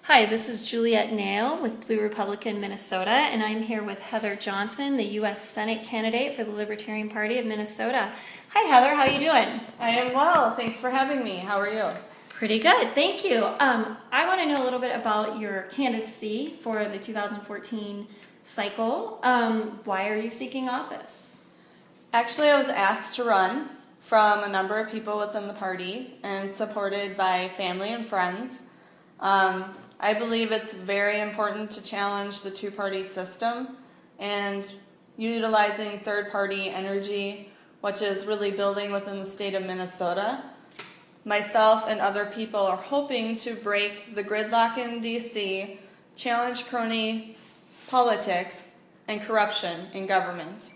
Hi, this is Juliet Nail with Blue Republican Minnesota, and I'm here with Heather Johnson, the U.S. Senate candidate for the Libertarian Party of Minnesota. Hi, Heather. How are you doing? I am well. Thanks for having me. How are you? Pretty good. Thank you. I want to know a little bit about your candidacy for the 2014 cycle. Why are you seeking office? Actually, I was asked to run from a number of people within the party and supported by family and friends. I believe it's very important to challenge the two-party system and utilizing third-party energy, which is really building within the state of Minnesota. Myself and other people are hoping to break the gridlock in D.C., challenge crony politics, and corruption in government.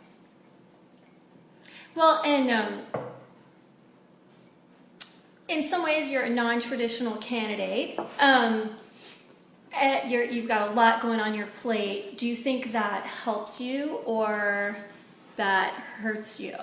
Well, and in some ways, you're a non-traditional candidate. You've got a lot going on your plate. Do you think that helps you or that hurts you?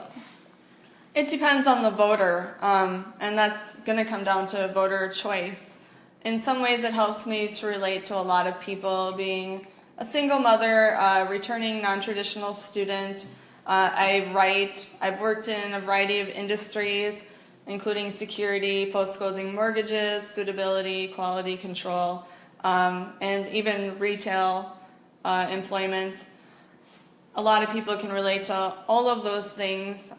It depends on the voter, and that's going to come down to voter choice. In some ways, it helps me to relate to a lot of people, being a single mother, returning non-traditional student. I write. I've worked in a variety of industries, including security, post-closing mortgages, suitability, quality control, and even retail employment. A lot of people can relate to all of those things.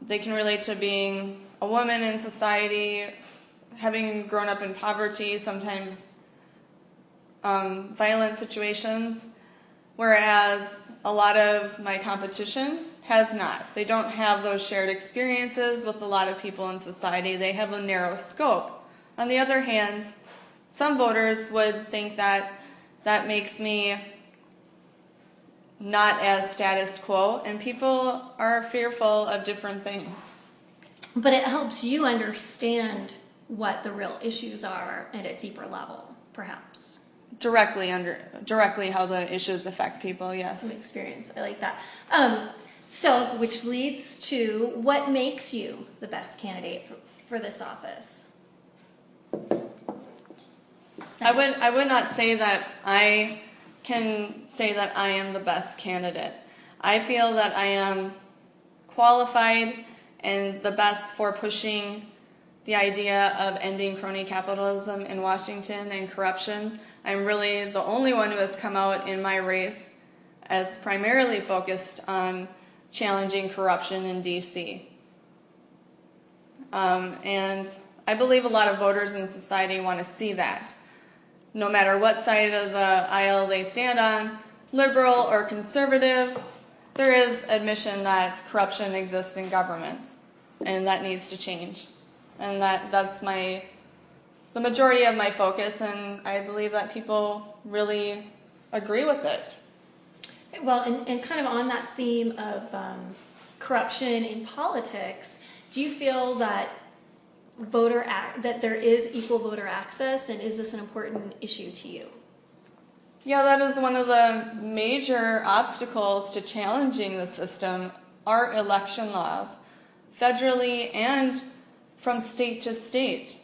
They can relate to being a woman in society, having grown up in poverty, sometimes violent situations, whereas a lot of my competition has not. They don't have those shared experiences with a lot of people in society. They have a narrow scope. On the other hand, some voters would think that that makes me not as status quo, and people are fearful of different things. But it helps you understand what the real issues are at a deeper level, perhaps. Directly how the issues affect people, yes. From experience, I like that. So, which leads to what makes you the best candidate for this office? I would not say that I can say that I am the best candidate. I feel that I am qualified and the best for pushing the idea of ending crony capitalism in Washington and corruption. I'm really the only one who has come out in my race as primarily focused on challenging corruption in D.C. And I believe a lot of voters in society want to see that. No matter what side of the aisle they stand on, liberal or conservative, there is admission that corruption exists in government, and that needs to change. And that's the majority of my focus, and I believe that people really agree with it. Well, and kind of on that theme of corruption in politics, do you feel that that there is equal voter access, and is this an important issue to you? Yeah, that is one of the major obstacles to challenging the system, are election laws, federally and from state to state.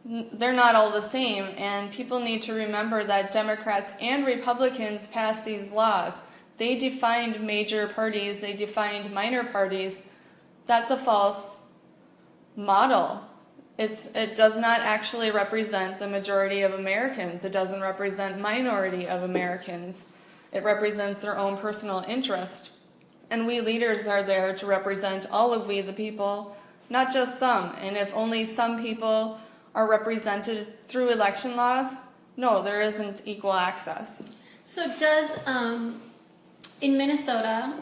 They're not all the same, and people need to remember that Democrats and Republicans passed these laws. They defined major parties, they defined minor parties. That's a false model. It does not actually represent the majority of Americans. It doesn't represent minority of Americans. It represents their own personal interest. And we leaders are there to represent all of we the people, not just some. And if only some people are represented through election laws, no, there isn't equal access. So does, in Minnesota,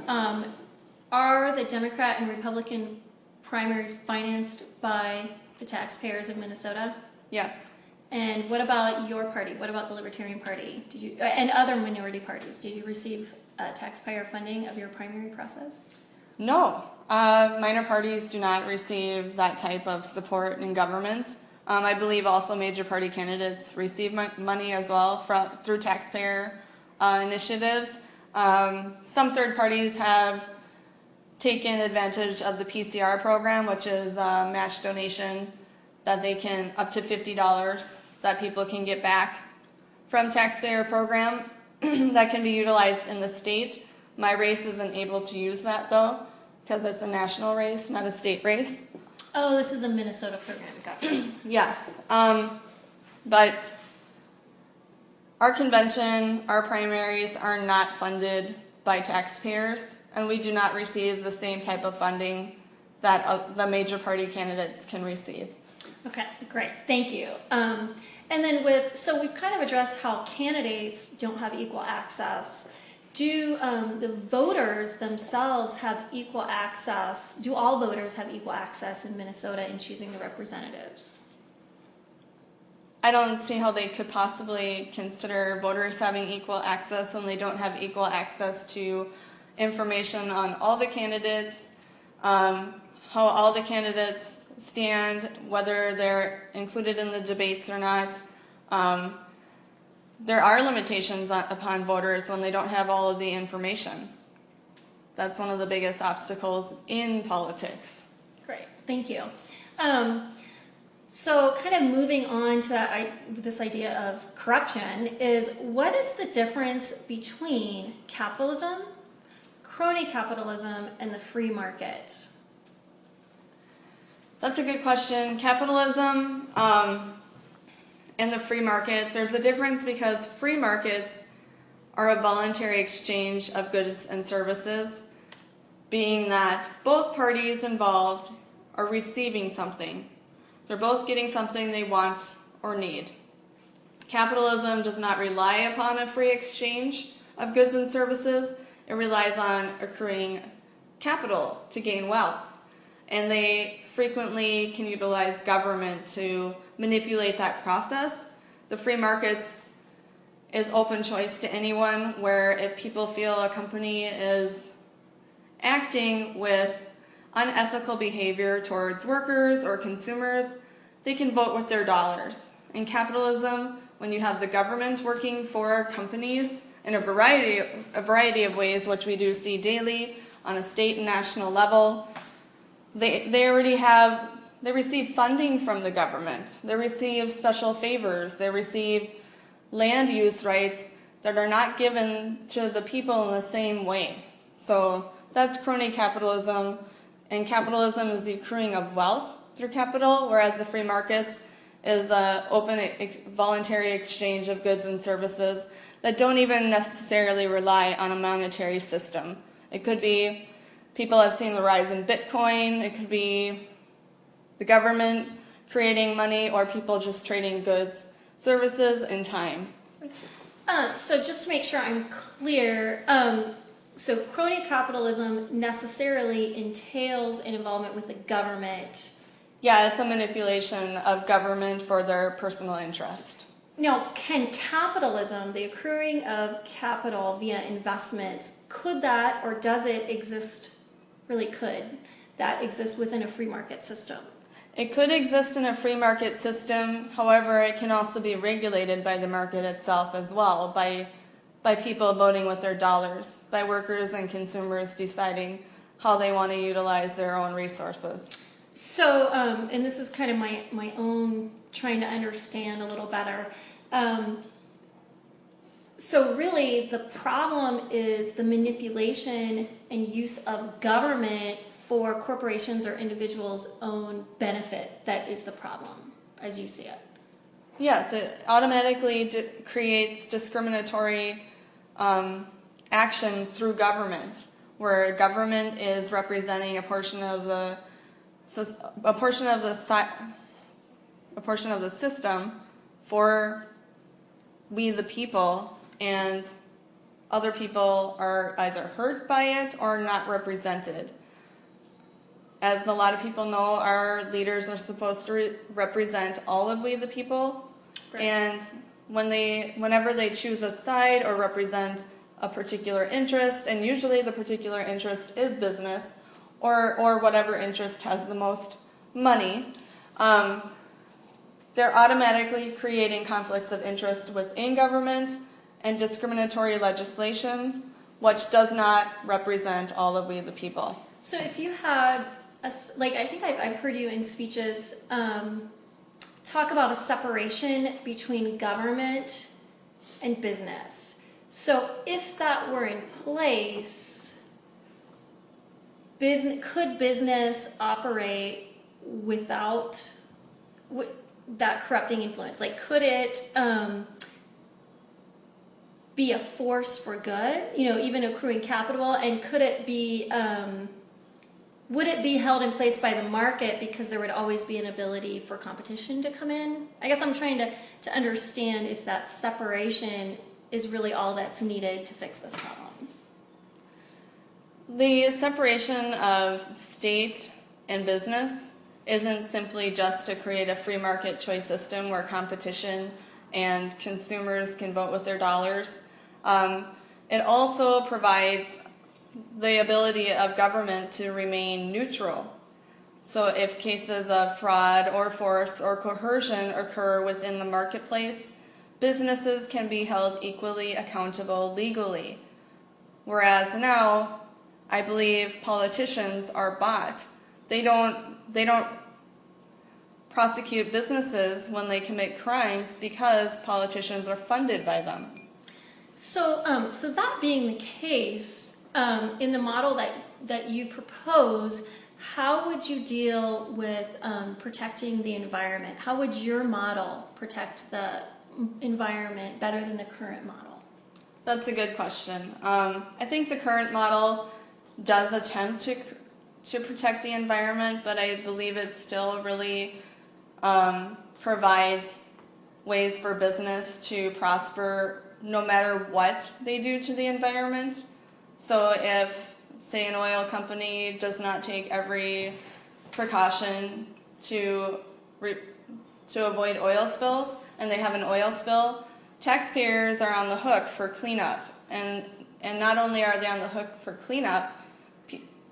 are the Democrat and Republican primaries financed by the taxpayers of Minnesota? Yes. And what about your party? What about the Libertarian Party? And other minority parties? Did you receive taxpayer funding of your primary process? No. Minor parties do not receive that type of support in government. I believe also major party candidates receive money as well through taxpayer initiatives. Some third parties have taken advantage of the PCR program, which is a match donation that they can, up to $50, that people can get back from taxpayer program that can be utilized in the state. My race isn't able to use that though, because it's a national race, not a state race. Oh, this is a Minnesota program. Gotcha. Yes, but our convention, our primaries are not funded by taxpayers, and we do not receive the same type of funding that the major party candidates can receive. Okay, great. Thank you. And then so we've kind of addressed how candidates don't have equal access. Do the voters themselves have equal access? Do all voters have equal access in Minnesota in choosing the representatives? I don't see how they could possibly consider voters having equal access when they don't have equal access to information on all the candidates, how all the candidates stand, whether they're included in the debates or not. There are limitations upon voters when they don't have all of the information. That's one of the biggest obstacles in politics. Great, thank you. So kind of moving on to this idea of corruption is, what is the difference between capitalism, crony capitalism, and the free market? That's a good question. Capitalism and the free market, there's a difference because free markets are a voluntary exchange of goods and services, being that both parties involved are receiving something. They're both getting something they want or need. Capitalism does not rely upon a free exchange of goods and services. It relies on accruing capital to gain wealth. And they frequently can utilize government to manipulate that process. The free markets is open choice to anyone, where if people feel a company is acting with unethical behavior towards workers or consumers, they can vote with their dollars. In capitalism, when you have the government working for companies in a variety of ways, which we do see daily on a state and national level, they receive funding from the government. They receive special favors. They receive land use rights that are not given to the people in the same way. So that's crony capitalism, and capitalism is the accruing of wealth through capital, whereas the free markets is an open, voluntary exchange of goods and services that don't even necessarily rely on a monetary system. It could be, people have seen the rise in Bitcoin, it could be the government creating money, or people just trading goods, services, and time. So just to make sure I'm clear, so crony capitalism necessarily entails an involvement with the government. Yeah, it's a manipulation of government for their personal interest. Now, can capitalism, the accruing of capital via investments, could that, or does it exist, really could that exist within a free market system? It could exist in a free market system. However, it can also be regulated by the market itself as well, by people voting with their dollars, by workers and consumers deciding how they want to utilize their own resources. So, and this is kind of my own trying to understand a little better. So really, the problem is the manipulation and use of government for corporations or individuals' own benefit. That is the problem, as you see it. Yes, it automatically creates discriminatory action through government, where government is representing a portion of the system for we the people, and other people are either hurt by it or not represented. As a lot of people know, our leaders are supposed to represent all of we the people, right. And whenever they choose a side or represent a particular interest, and usually the particular interest is business, or whatever interest has the most money, they're automatically creating conflicts of interest within government and discriminatory legislation, which does not represent all of we the people. So if you had, I think I've heard you in speeches talk about a separation between government and business. So if that were in place, could business operate without that corrupting influence? Like, could it be a force for good, even accruing capital? And could it be, would it be held in place by the market because there would always be an ability for competition to come in? I guess I'm trying to understand if that separation is really all that's needed to fix this problem. The separation of state and business isn't simply just to create a free market choice system where competition and consumers can vote with their dollars. It also provides the ability of government to remain neutral. So if cases of fraud or force or coercion occur within the marketplace, businesses can be held equally accountable legally. Whereas now, I believe politicians are bought. They don't prosecute businesses when they commit crimes because politicians are funded by them. So that being the case, in the model that you propose, how would you deal with protecting the environment? How would your model protect the environment better than the current model? That's a good question. I think the current model does attempt to protect the environment, but I believe it still really provides ways for business to prosper no matter what they do to the environment. So if, say, an oil company does not take every precaution to avoid oil spills, and they have an oil spill, taxpayers are on the hook for cleanup. And not only are they on the hook for cleanup,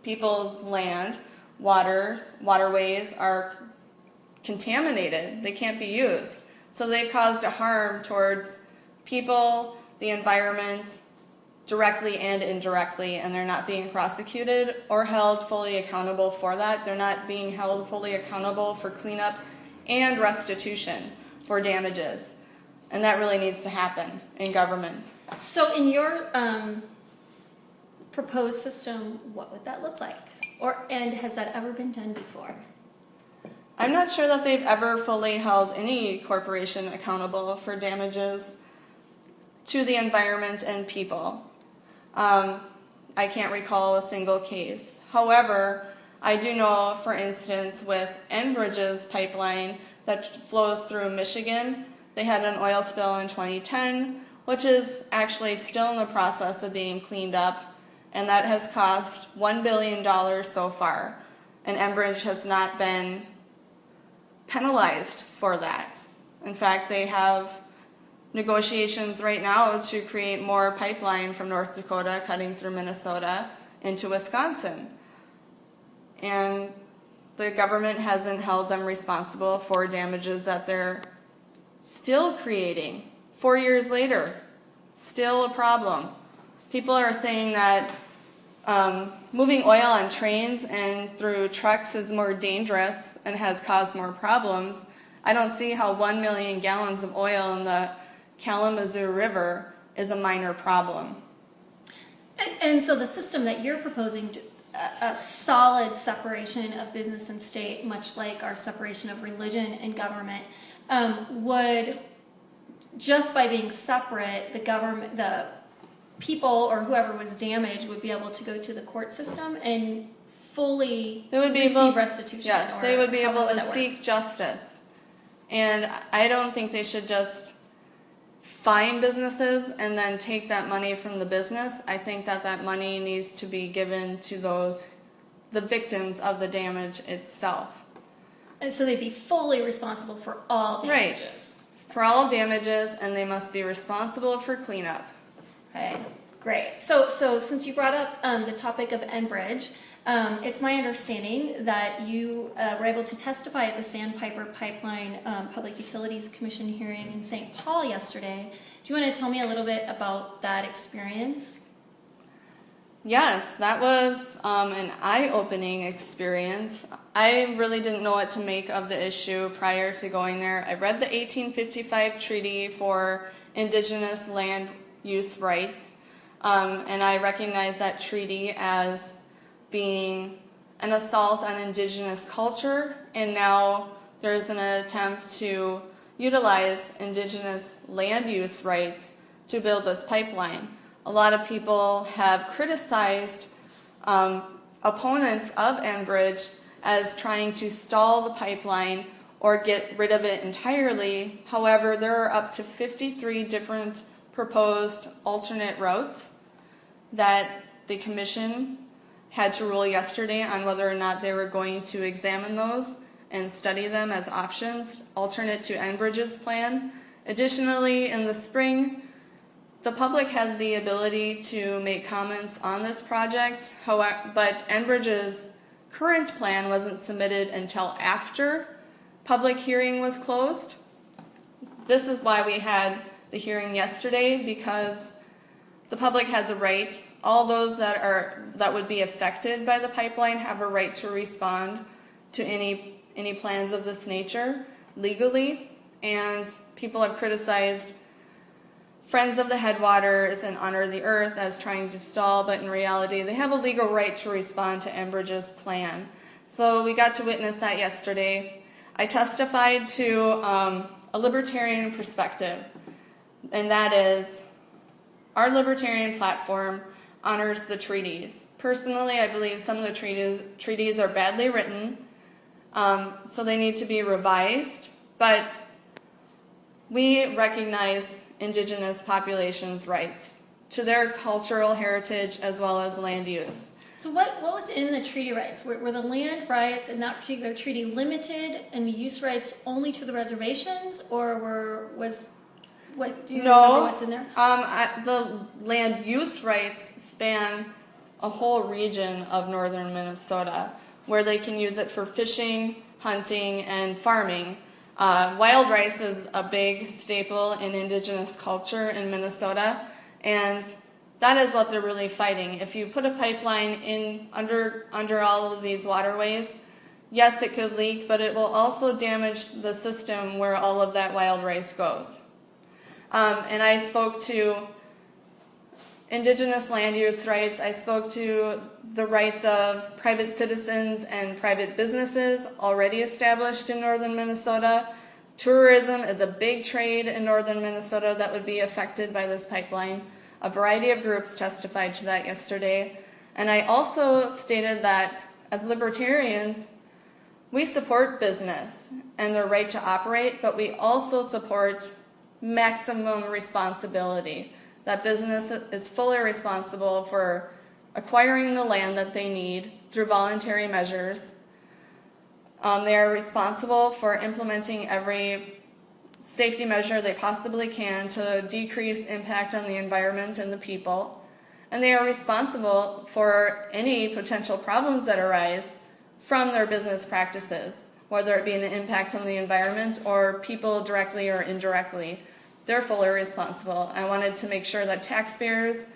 people's land, waterways are contaminated. They can't be used. So they caused a harm towards people, the environment, directly and indirectly, and they're not being prosecuted or held fully accountable for that. They're not being held fully accountable for cleanup and restitution for damages. And that really needs to happen in government. So in your proposed system, what would that look like? And has that ever been done before? I'm not sure that they've ever fully held any corporation accountable for damages to the environment and people. I can't recall a single case. However, I do know, for instance, with Enbridge's pipeline that flows through Michigan, they had an oil spill in 2010, which is actually still in the process of being cleaned up, and that has cost $1 billion so far, and Enbridge has not been penalized for that. In fact, they have negotiations right now to create more pipeline from North Dakota cutting through Minnesota into Wisconsin. And the government hasn't held them responsible for damages that they're still creating. 4 years later, still a problem. People are saying that moving oil on trains and through trucks is more dangerous and has caused more problems. I don't see how 1 million gallons of oil in the Kalamazoo River is a minor problem. And so the system that you're proposing, a solid separation of business and state, much like our separation of religion and government, would, just by being separate, the people or whoever was damaged would be able to go to the court system and fully receive restitution. Yes, they would be able to seek justice. And I don't think they should just fine businesses and then take that money from the business. I think that money needs to be given to the victims of the damage itself. And so they'd be fully responsible for all damages. Right. For all damages, and they must be responsible for cleanup. Okay, great. So since you brought up the topic of Enbridge, it's my understanding that you were able to testify at the Sandpiper Pipeline Public Utilities Commission hearing in St. Paul yesterday. Do you want to tell me a little bit about that experience? Yes, that was an eye-opening experience. I really didn't know what to make of the issue prior to going there. I read the 1855 Treaty for Indigenous Land Use Rights, and I recognize that treaty as being an assault on indigenous culture, and now there's an attempt to utilize indigenous land use rights to build this pipeline. A lot of people have criticized opponents of Enbridge as trying to stall the pipeline or get rid of it entirely. However, there are up to 53 different proposed alternate routes that the commission had to rule yesterday on whether or not they were going to examine those and study them as options alternate to Enbridge's plan. Additionally, in the spring, the public had the ability to make comments on this project, but Enbridge's current plan wasn't submitted until after public hearing was closed. This is why we had the hearing yesterday, because the public has a right. All those that would be affected by the pipeline have a right to respond to any plans of this nature legally, and people have criticized Friends of the Headwaters and Honor the Earth as trying to stall, but in reality they have a legal right to respond to Enbridge's plan. So we got to witness that yesterday. I testified to a libertarian perspective, and that is our libertarian platform honors the treaties. Personally, I believe some of the treaties are badly written, so they need to be revised, but we recognize indigenous populations' rights to their cultural heritage as well as land use. So what was in the treaty rights? Were the land rights in that particular treaty limited and the use rights only to the reservations, or do you remember what's in there? The land use rights span a whole region of northern Minnesota where they can use it for fishing, hunting, and farming. Wild rice is a big staple in indigenous culture in Minnesota, and that is what they're really fighting. If you put a pipeline in under all of these waterways, yes, it could leak, but it will also damage the system where all of that wild rice goes. And I spoke to indigenous land use rights. I spoke to the rights of private citizens and private businesses already established in northern Minnesota. Tourism is a big trade in northern Minnesota that would be affected by this pipeline. A variety of groups testified to that yesterday. And I also stated that as libertarians, we support business and their right to operate, but we also support maximum responsibility. That business is fully responsible for acquiring the land that they need through voluntary measures. They are responsible for implementing every safety measure they possibly can to decrease impact on the environment and the people. And they are responsible for any potential problems that arise from their business practices, whether it be an impact on the environment or people directly or indirectly. They're fully responsible. I wanted to make sure that taxpayers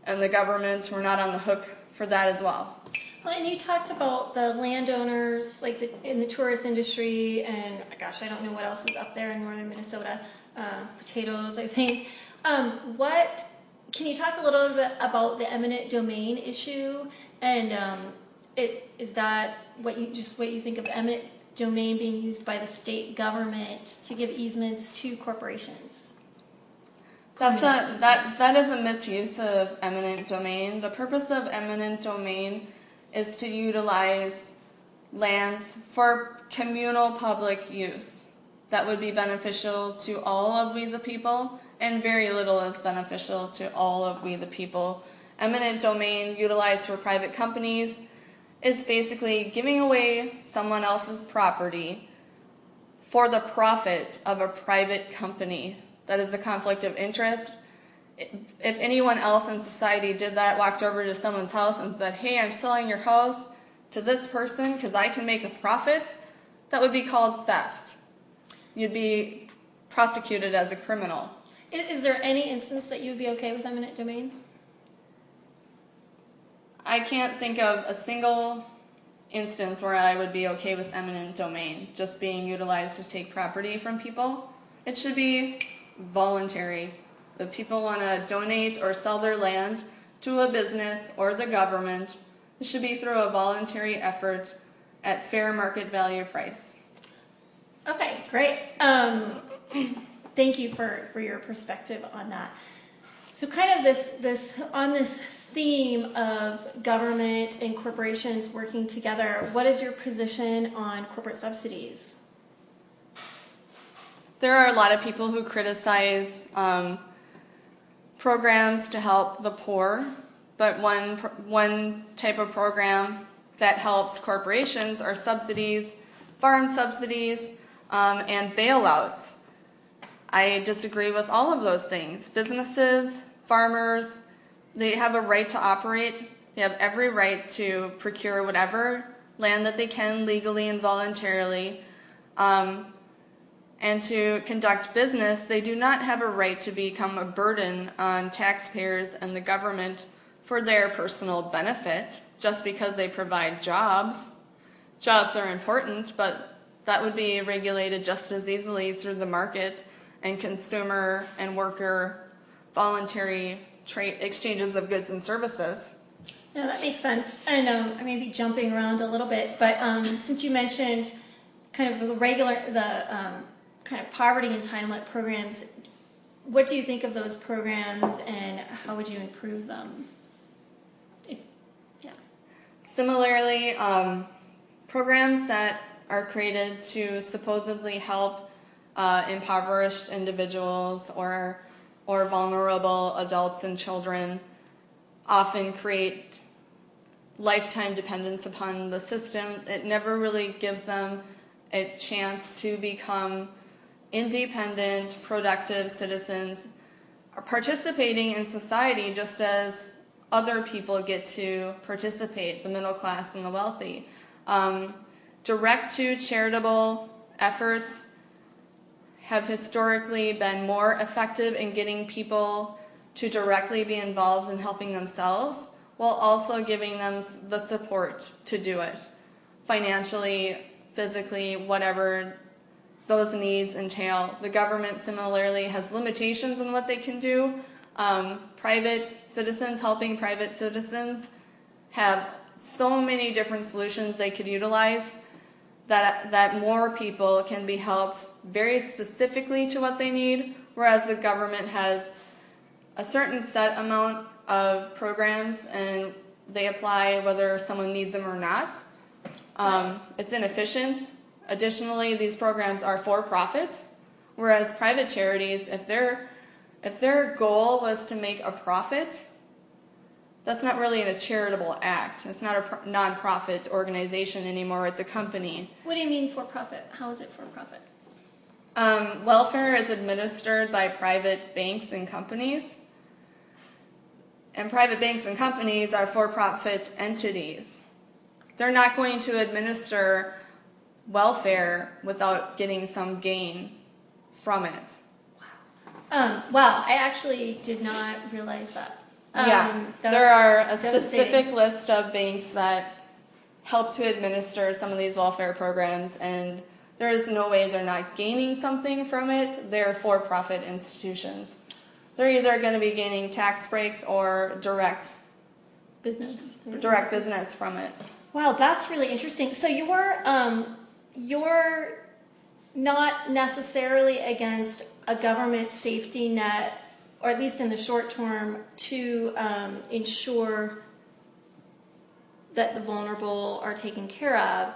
and the government were not on the hook for that as well. Well, and you talked about the landowners, like in the tourist industry, and gosh, I don't know what else is up there in northern Minnesota. Potatoes, I think. Can you talk a little bit about the eminent domain issue? And is that what you think of eminent domain being used by the state government to give easements to corporations? That is a misuse of eminent domain. The purpose of eminent domain is to utilize lands for communal public use that would be beneficial to all of we the people, and very little is beneficial to all of we the people. Eminent domain utilized for private companies is basically giving away someone else's property for the profit of a private company. That is a conflict of interest. If anyone else in society did that, walked over to someone's house and said, hey, I'm selling your house to this person because I can make a profit, that would be called theft. You'd be prosecuted as a criminal. Is there any instance that you would be okay with eminent domain? I can't think of a single instance where I would be okay with eminent domain just being utilized to take property from people. It should be voluntary. If people want to donate or sell their land to a business or the government, it should be through a voluntary effort at fair market value price. Okay, great. Thank you for your perspective on that. So kind of this theme of government and corporations working together, what is your position on corporate subsidies? There are a lot of people who criticize programs to help the poor, but one type of program that helps corporations are subsidies, farm subsidies, and bailouts. I disagree with all of those things. Businesses, farmers, they have a right to operate. They have every right to procure whatever land that they can legally and voluntarily. And to conduct business, they do not have a right to become a burden on taxpayers and the government for their personal benefit just because they provide jobs. Jobs are important, but that would be regulated just as easily through the market and consumer and worker voluntary trade exchanges of goods and services. No, that makes sense. And I may be jumping around a little bit, but since you mentioned kind of kind of poverty entitlement programs, what do you think of those programs and how would you improve them? Similarly, programs that are created to supposedly help impoverished individuals or vulnerable adults and children often create lifetime dependence upon the system. It never really gives them a chance to become independent, productive citizens participating in society just as other people get to participate, the middle class and the wealthy. Direct to charitable efforts have historically been more effective in getting people to directly be involved in helping themselves while also giving them the support to do it, financially, physically, whatever those needs entail. The government similarly has limitations on what they can do. Private citizens, helping private citizens, have so many different solutions they could utilize that more people can be helped very specifically to what they need, whereas the government has a certain set amount of programs and they apply whether someone needs them or not. It's inefficient. Additionally, these programs are for profit, whereas private charities, if their goal was to make a profit, that's not really a charitable act. It's not a non-profit organization anymore. It's a company. What do you mean for profit? How is it for profit? Welfare is administered by private banks and companies. And private banks and companies are for-profit entities. They're not going to administer welfare without getting some gain from it. Wow, I actually did not realize that. There are a specific list of banks that help to administer some of these welfare programs, and there is no way they're not gaining something from it. They're for-profit institutions. They're either going to be gaining tax breaks or direct business from it. Wow, that's really interesting. So you're not necessarily against a government safety net, or at least in the short term, to ensure that the vulnerable are taken care of.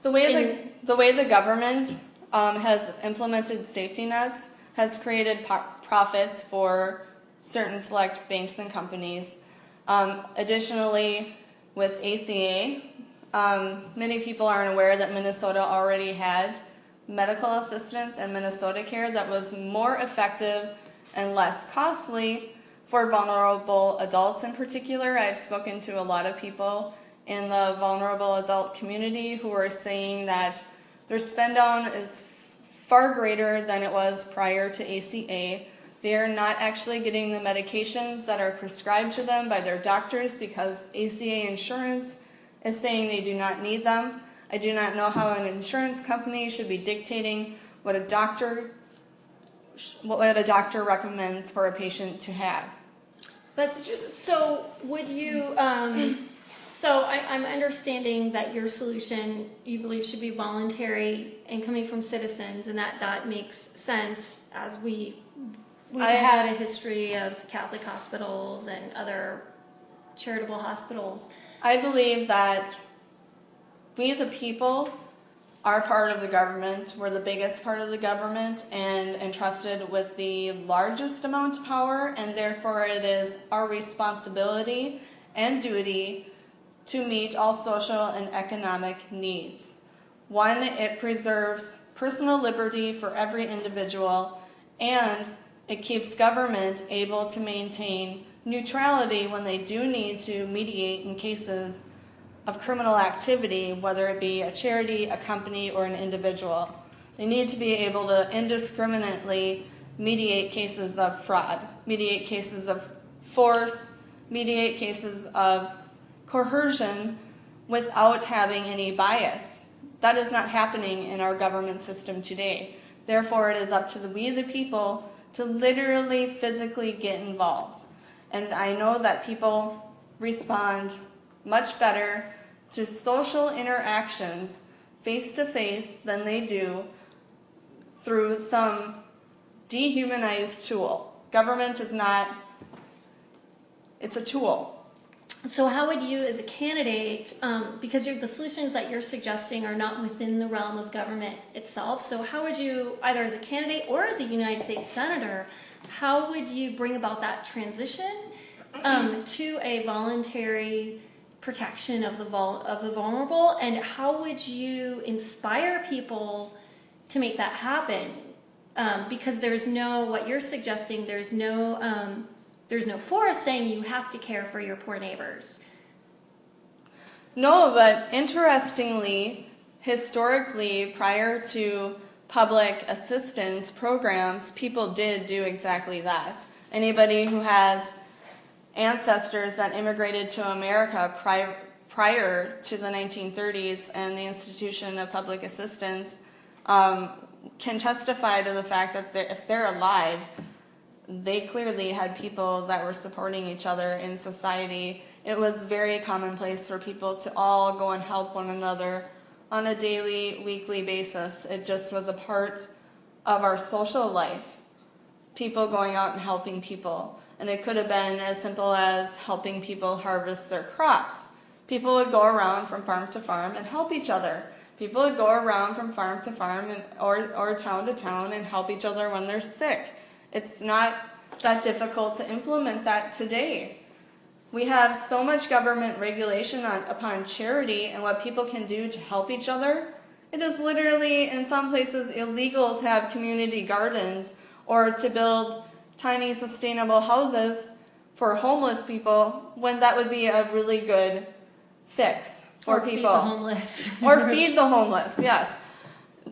The way the government has implemented safety nets has created profits for certain select banks and companies. Additionally, with ACA, many people aren't aware that Minnesota already had medical assistance and Minnesota Care that was more effective and less costly for vulnerable adults in particular. I've spoken to a lot of people in the vulnerable adult community who are saying that their spend down is far greater than it was prior to ACA. They are not actually getting the medications that are prescribed to them by their doctors because ACA insurance is saying they do not need them. I do not know how an insurance company should be dictating what a doctor recommends for a patient to have. That's just, so would you, so I'm understanding that your solution you believe should be voluntary and coming from citizens, and that makes sense as we've had a history of Catholic hospitals and other charitable hospitals. I believe that we the people are part of the government. We're the biggest part of the government and entrusted with the largest amount of power, and therefore it is our responsibility and duty to meet all social and economic needs. One, it preserves personal liberty for every individual, and it keeps government able to maintain neutrality when they do need to mediate in cases of criminal activity, whether it be a charity, a company, or an individual. They need to be able to indiscriminately mediate cases of fraud, mediate cases of force, mediate cases of coercion without having any bias. That is not happening in our government system today. Therefore, it is up to we the people to literally physically get involved. And I know that people respond much better to social interactions face-to-face than they do through some dehumanized tool. Government is not, it's a tool. So how would you as a candidate, because the solutions that you're suggesting are not within the realm of government itself, so how would you, either as a candidate or as a United States Senator, how would you bring about that transition to a voluntary protection of the vulnerable, and how would you inspire people to make that happen? Because there's no, what you're suggesting, there's no force saying you have to care for your poor neighbors. No, but interestingly, historically, prior to public assistance programs, people did do exactly that. Anybody who has ancestors that immigrated to America prior to the 1930s and the institution of public assistance can testify to the fact that if they're alive, they clearly had people that were supporting each other in society. It was very commonplace for people to all go and help one another on a daily, weekly basis. It just was a part of our social life, people going out and helping people. And it could have been as simple as helping people harvest their crops. People would go around from farm to farm and help each other. People would go around from farm to farm or town to town and help each other when they're sick. It's not that difficult to implement that today. We have so much government regulation upon charity and what people can do to help each other. It is literally, in some places, illegal to have community gardens or to build tiny sustainable houses for homeless people when that would be a really good fix for people. Or feed the homeless. Or feed the homeless, yes.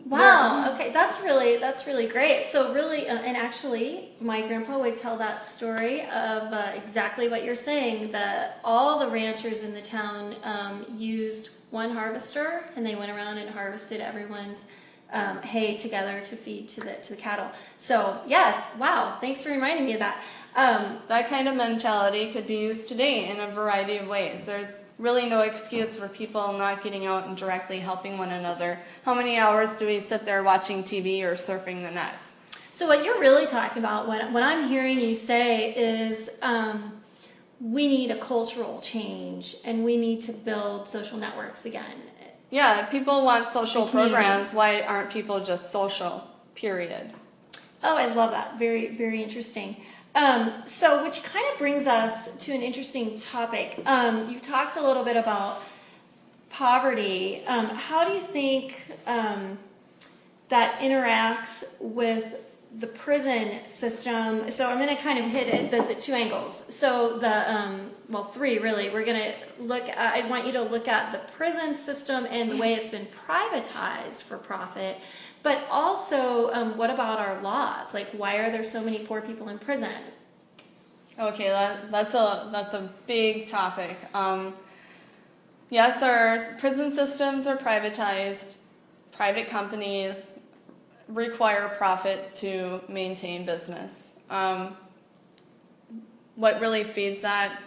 Wow. Okay, that's really great. So really, and actually, my grandpa would tell that story of exactly what you're saying. That all the ranchers in the town used one harvester, and they went around and harvested everyone's hay together to feed to the cattle. So yeah, wow. Thanks for reminding me of that. That kind of mentality could be used today in a variety of ways. There's really no excuse for people not getting out and directly helping one another. How many hours do we sit there watching TV or surfing the net? So what you're really talking about, what I'm hearing you say is we need a cultural change and we need to build social networks again. Yeah, people want social programs. Why aren't people just social, period? Oh, I love that. Very, very interesting. So which kind of brings us to an interesting topic. You've talked a little bit about poverty. How do you think that interacts with the prison system? So I'm going to kind of hit this at two angles. So well, three really. We're going to look at, I want you to look at the prison system and the way it's been privatized for profit. But also, what about our laws? Like, why are there so many poor people in prison? Okay, that's a big topic. Yes, our prison systems are privatized. Private companies require profit to maintain business. What really feeds that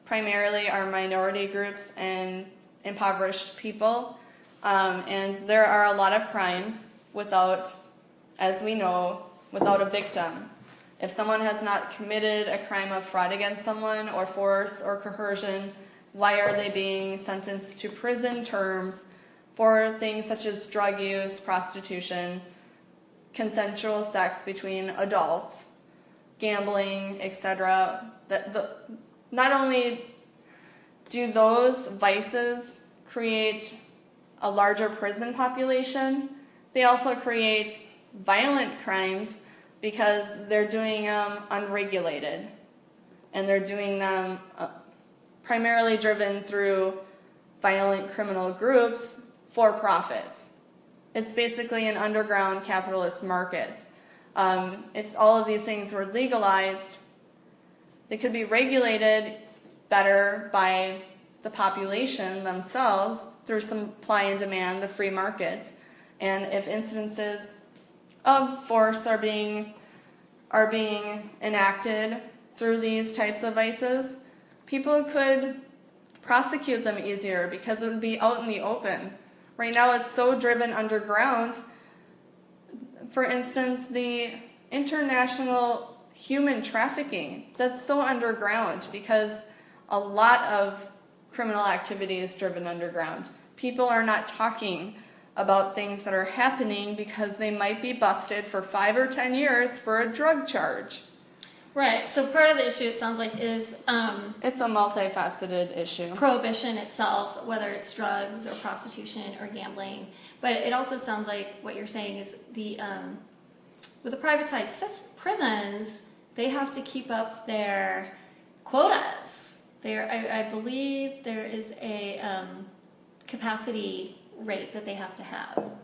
primarily are minority groups and impoverished people. And there are a lot of crimes without, as we know, without a victim. If someone has not committed a crime of fraud against someone or force or coercion, why are they being sentenced to prison terms for things such as drug use, prostitution, consensual sex between adults, gambling, etc.? Not only do those vices create a larger prison population, they also create violent crimes because they're doing them unregulated, and they're doing them primarily driven through violent criminal groups for profit. It's basically an underground capitalist market. If all of these things were legalized, they could be regulated better by the population themselves through supply and demand, the free market. And if incidences of force are being enacted through these types of vices, people could prosecute them easier because it would be out in the open. Right now it's so driven underground. For instance, the international human trafficking, that's so underground because a lot of criminal activity is driven underground. People are not talking about things that are happening because they might be busted for 5 or 10 years for a drug charge. Right. So part of the issue, it sounds like, is it's a multifaceted issue. Prohibition itself, whether it's drugs or prostitution or gambling. But it also sounds like what you're saying is with the privatized prisons, they have to keep up their quotas. I believe there is a capacity rate that they have to have.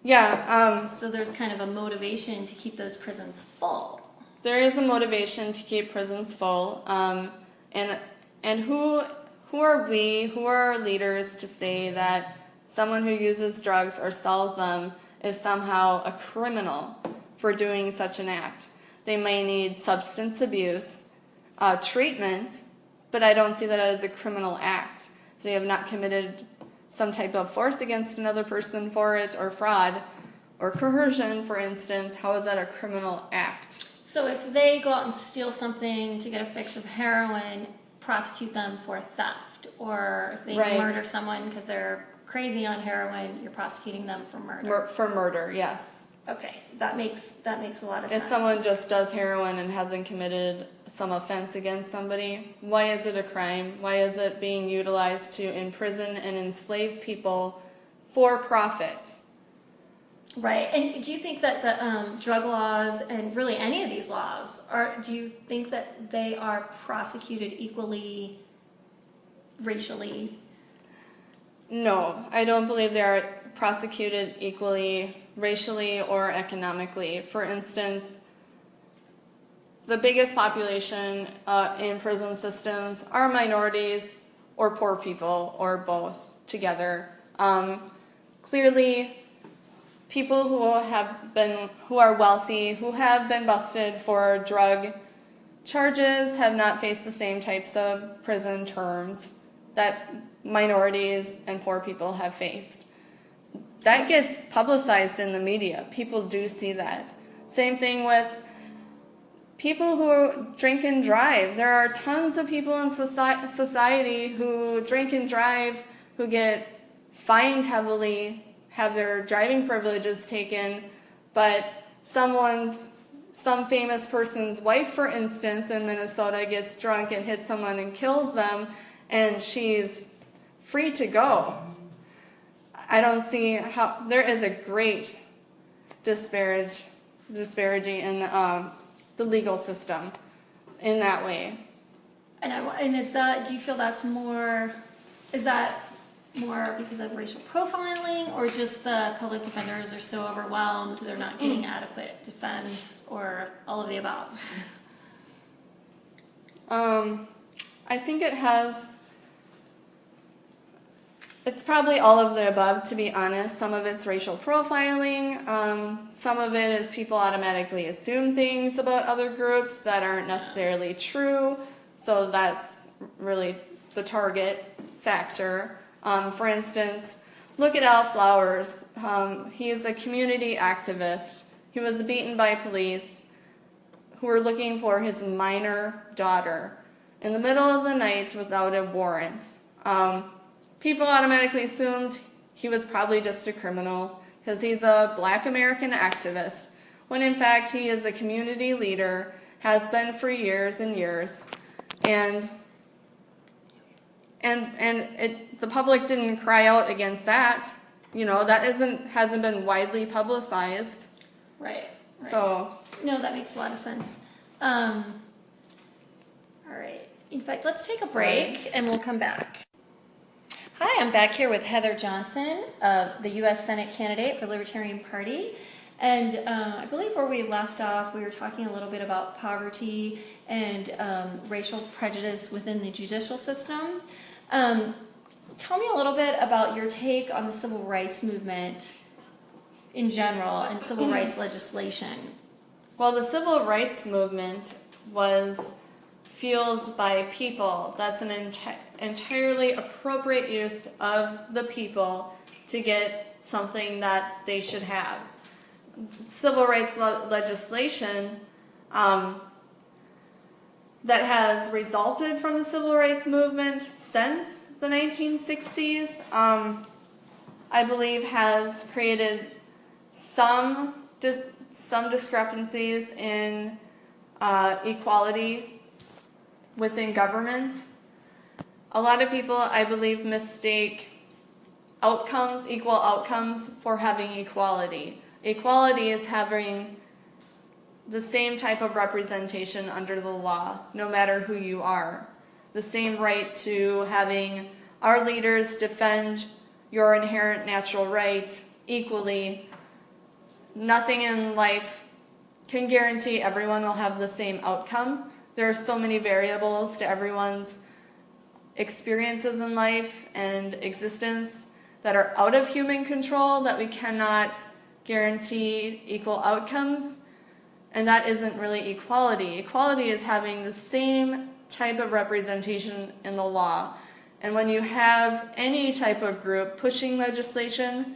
Yeah. So there's kind of a motivation to keep those prisons full. There is a motivation to keep prisons full. And who are we, who are our leaders to say that someone who uses drugs or sells them is somehow a criminal for doing such an act? They may need substance abuse treatment, but I don't see that as a criminal act. They have not committed some type of force against another person for it, or fraud, or coercion, for instance. How is that a criminal act? So if they go out and steal something to get a fix of heroin, prosecute them for theft. Or if they murder someone because they're crazy on heroin, you're prosecuting them for murder. For murder, yes. Okay, that makes a lot of If sense. someone just does heroin and hasn't committed some offense against somebody, why is it a crime? Why is it being utilized to imprison and enslave people for profit? Right. And do you think that the drug laws and really any of these laws do you think that they are prosecuted equally racially? No, I don't believe they are prosecuted equally racially or economically. For instance, the biggest population in prison systems are minorities or poor people or both together. Clearly, people who are wealthy, who have been busted for drug charges, have not faced the same types of prison terms that minorities and poor people have faced. That gets publicized in the media. People do see that. Same thing with people who drink and drive. There are tons of people in society who drink and drive, who get fined heavily, have their driving privileges taken, but some famous person's wife, for instance, in Minnesota gets drunk and hits someone and kills them, and she's free to go. I don't see how there is a great disparity in the legal system in that way. And is that? Do you feel that's more? Is that more because of racial profiling, or just the public defenders are so overwhelmed they're not getting adequate defense, or all of the above? I think it's probably all of the above, to be honest. Some of it's racial profiling. Some of it is people automatically assume things about other groups that aren't necessarily true. So that's really the target factor. For instance, look at Al Flowers. He is a community activist. He was beaten by police who were looking for his minor daughter in the middle of the night without a warrant. People automatically assumed he was probably just a criminal because he's a Black American activist, when in fact he is a community leader, has been for years and years, and the public didn't cry out against that. You know, that hasn't been widely publicized. Right. So no, that makes a lot of sense. All right. In fact, let's take a break and we'll come back. Hi, I'm back here with Heather Johnson, the U.S. Senate candidate for the Libertarian Party. And I believe where we left off, we were talking a little bit about poverty and racial prejudice within the judicial system. Tell me a little bit about your take on the civil rights movement in general and civil rights legislation. Well, the civil rights movement was fueled by people. That's an entirely appropriate use of the people to get something that they should have. Civil rights legislation that has resulted from the civil rights movement since the 1960s, I believe has created some discrepancies in equality within government. A lot of people, I believe, mistake equal outcomes for having equality. Equality is having the same type of representation under the law, no matter who you are. The same right to having our leaders defend your inherent natural right equally. Nothing in life can guarantee everyone will have the same outcome. There are so many variables to everyone's experiences in life and existence that are out of human control that we cannot guarantee equal outcomes. And that isn't really equality. Equality is having the same type of representation in the law. And when you have any type of group pushing legislation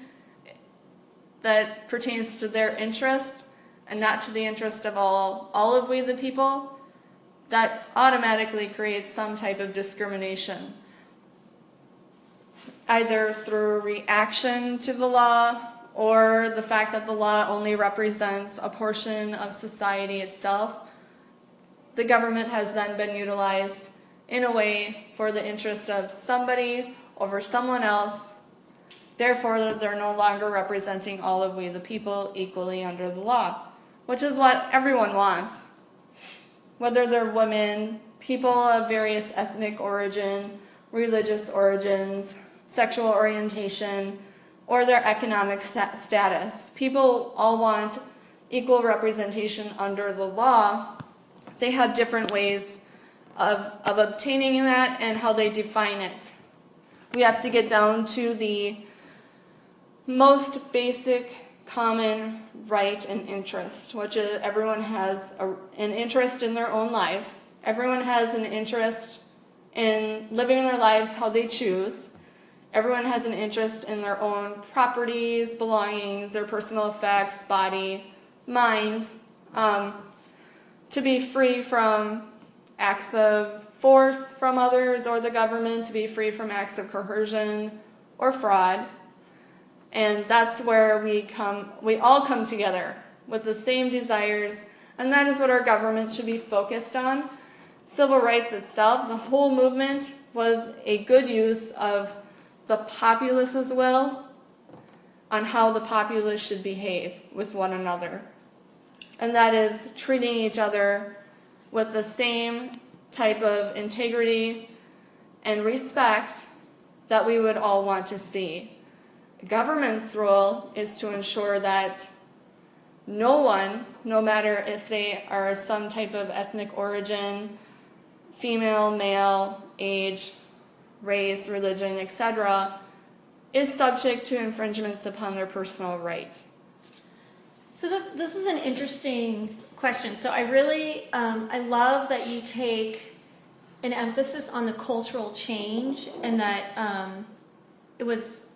that pertains to their interest and not to the interest of all of we the people, that automatically creates some type of discrimination, either through reaction to the law or the fact that the law only represents a portion of society itself. The government has then been utilized in a way for the interest of somebody over someone else. Therefore, they're no longer representing all of we the people equally under the law, which is what everyone wants. Whether they're women, people of various ethnic origin, religious origins, sexual orientation, or their economic status. People all want equal representation under the law. They have different ways of obtaining that and how they define it. We have to get down to the most basic common right and interest, which is everyone has an interest in their own lives. Everyone has an interest in living their lives how they choose. Everyone has an interest in their own properties, belongings, their personal effects, body, mind, to be free from acts of force from others or the government, to be free from acts of coercion or fraud. And that's where we all come together with the same desires, and that is what our government should be focused on. Civil rights itself, the whole movement, was a good use of the populace's will on how the populace should behave with one another. And that is treating each other with the same type of integrity and respect that we would all want to see. Government's role is to ensure that no one, no matter if they are some type of ethnic origin, female, male, age, race, religion, etc., is subject to infringements upon their personal right. So this is an interesting question. So I really, I love that you take an emphasis on the cultural change, and that it was,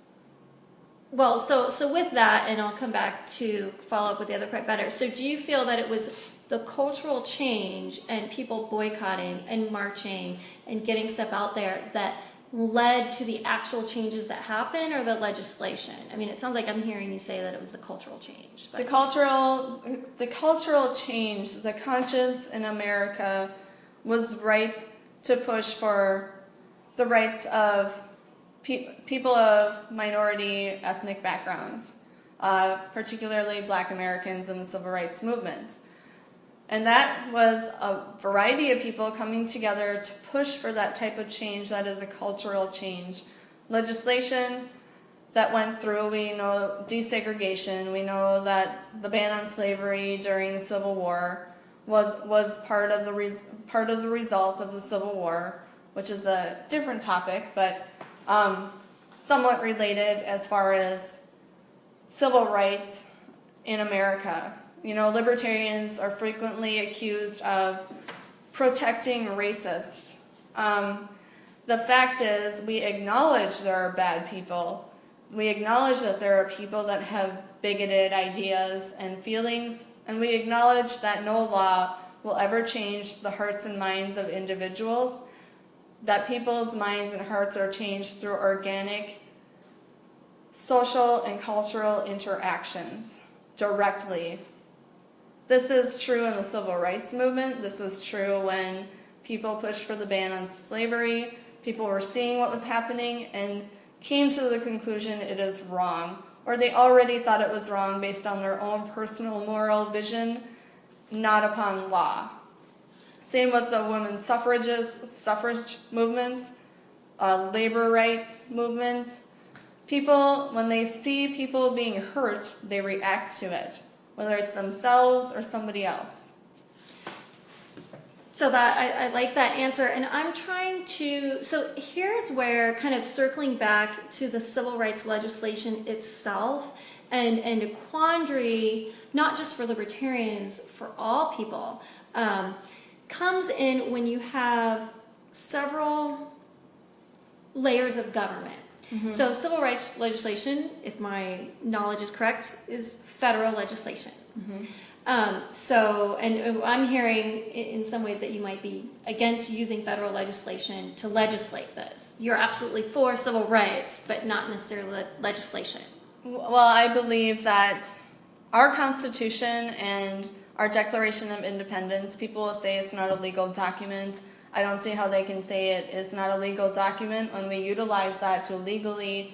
well, so with that, and I'll come back to follow up with the other part better. So do you feel that it was the cultural change and people boycotting and marching and getting stuff out there that led to the actual changes that happen, or the legislation? I mean, it sounds like I'm hearing you say that it was the cultural change. But. The cultural change, the conscience in America was ripe to push for the rights of people of minority ethnic backgrounds, particularly Black Americans in the Civil Rights Movement. And that was a variety of people coming together to push for that type of change that is a cultural change. Legislation that went through, we know desegregation, we know that the ban on slavery during the Civil War was part of the result of the Civil War, which is a different topic, but somewhat related as far as civil rights in America. You know, libertarians are frequently accused of protecting racists. The fact is, we acknowledge there are bad people. We acknowledge that there are people that have bigoted ideas and feelings, and we acknowledge that no law will ever change the hearts and minds of individuals, that people's minds and hearts are changed through organic social and cultural interactions directly. This is true in the Civil Rights Movement. This was true when people pushed for the ban on slavery. People were seeing what was happening and came to the conclusion it is wrong, or they already thought it was wrong based on their own personal moral vision, not upon law. Same with the women's suffrage movement, labor rights movement. People, when they see people being hurt, they react to it, whether it's themselves or somebody else. So that I like that answer, and I'm trying to, so here's where, kind of circling back to the civil rights legislation itself, and a quandary, not just for libertarians, for all people, comes in when you have several layers of government. Mm-hmm. So civil rights legislation, if my knowledge is correct, is federal legislation. Mm-hmm. So, and I'm hearing in some ways that you might be against using federal legislation to legislate this. You're absolutely for civil rights, but not necessarily legislation. Well, I believe that our Constitution and our Declaration of Independence, people will say it's not a legal document. I don't see how they can say it is not a legal document when we utilize that to legally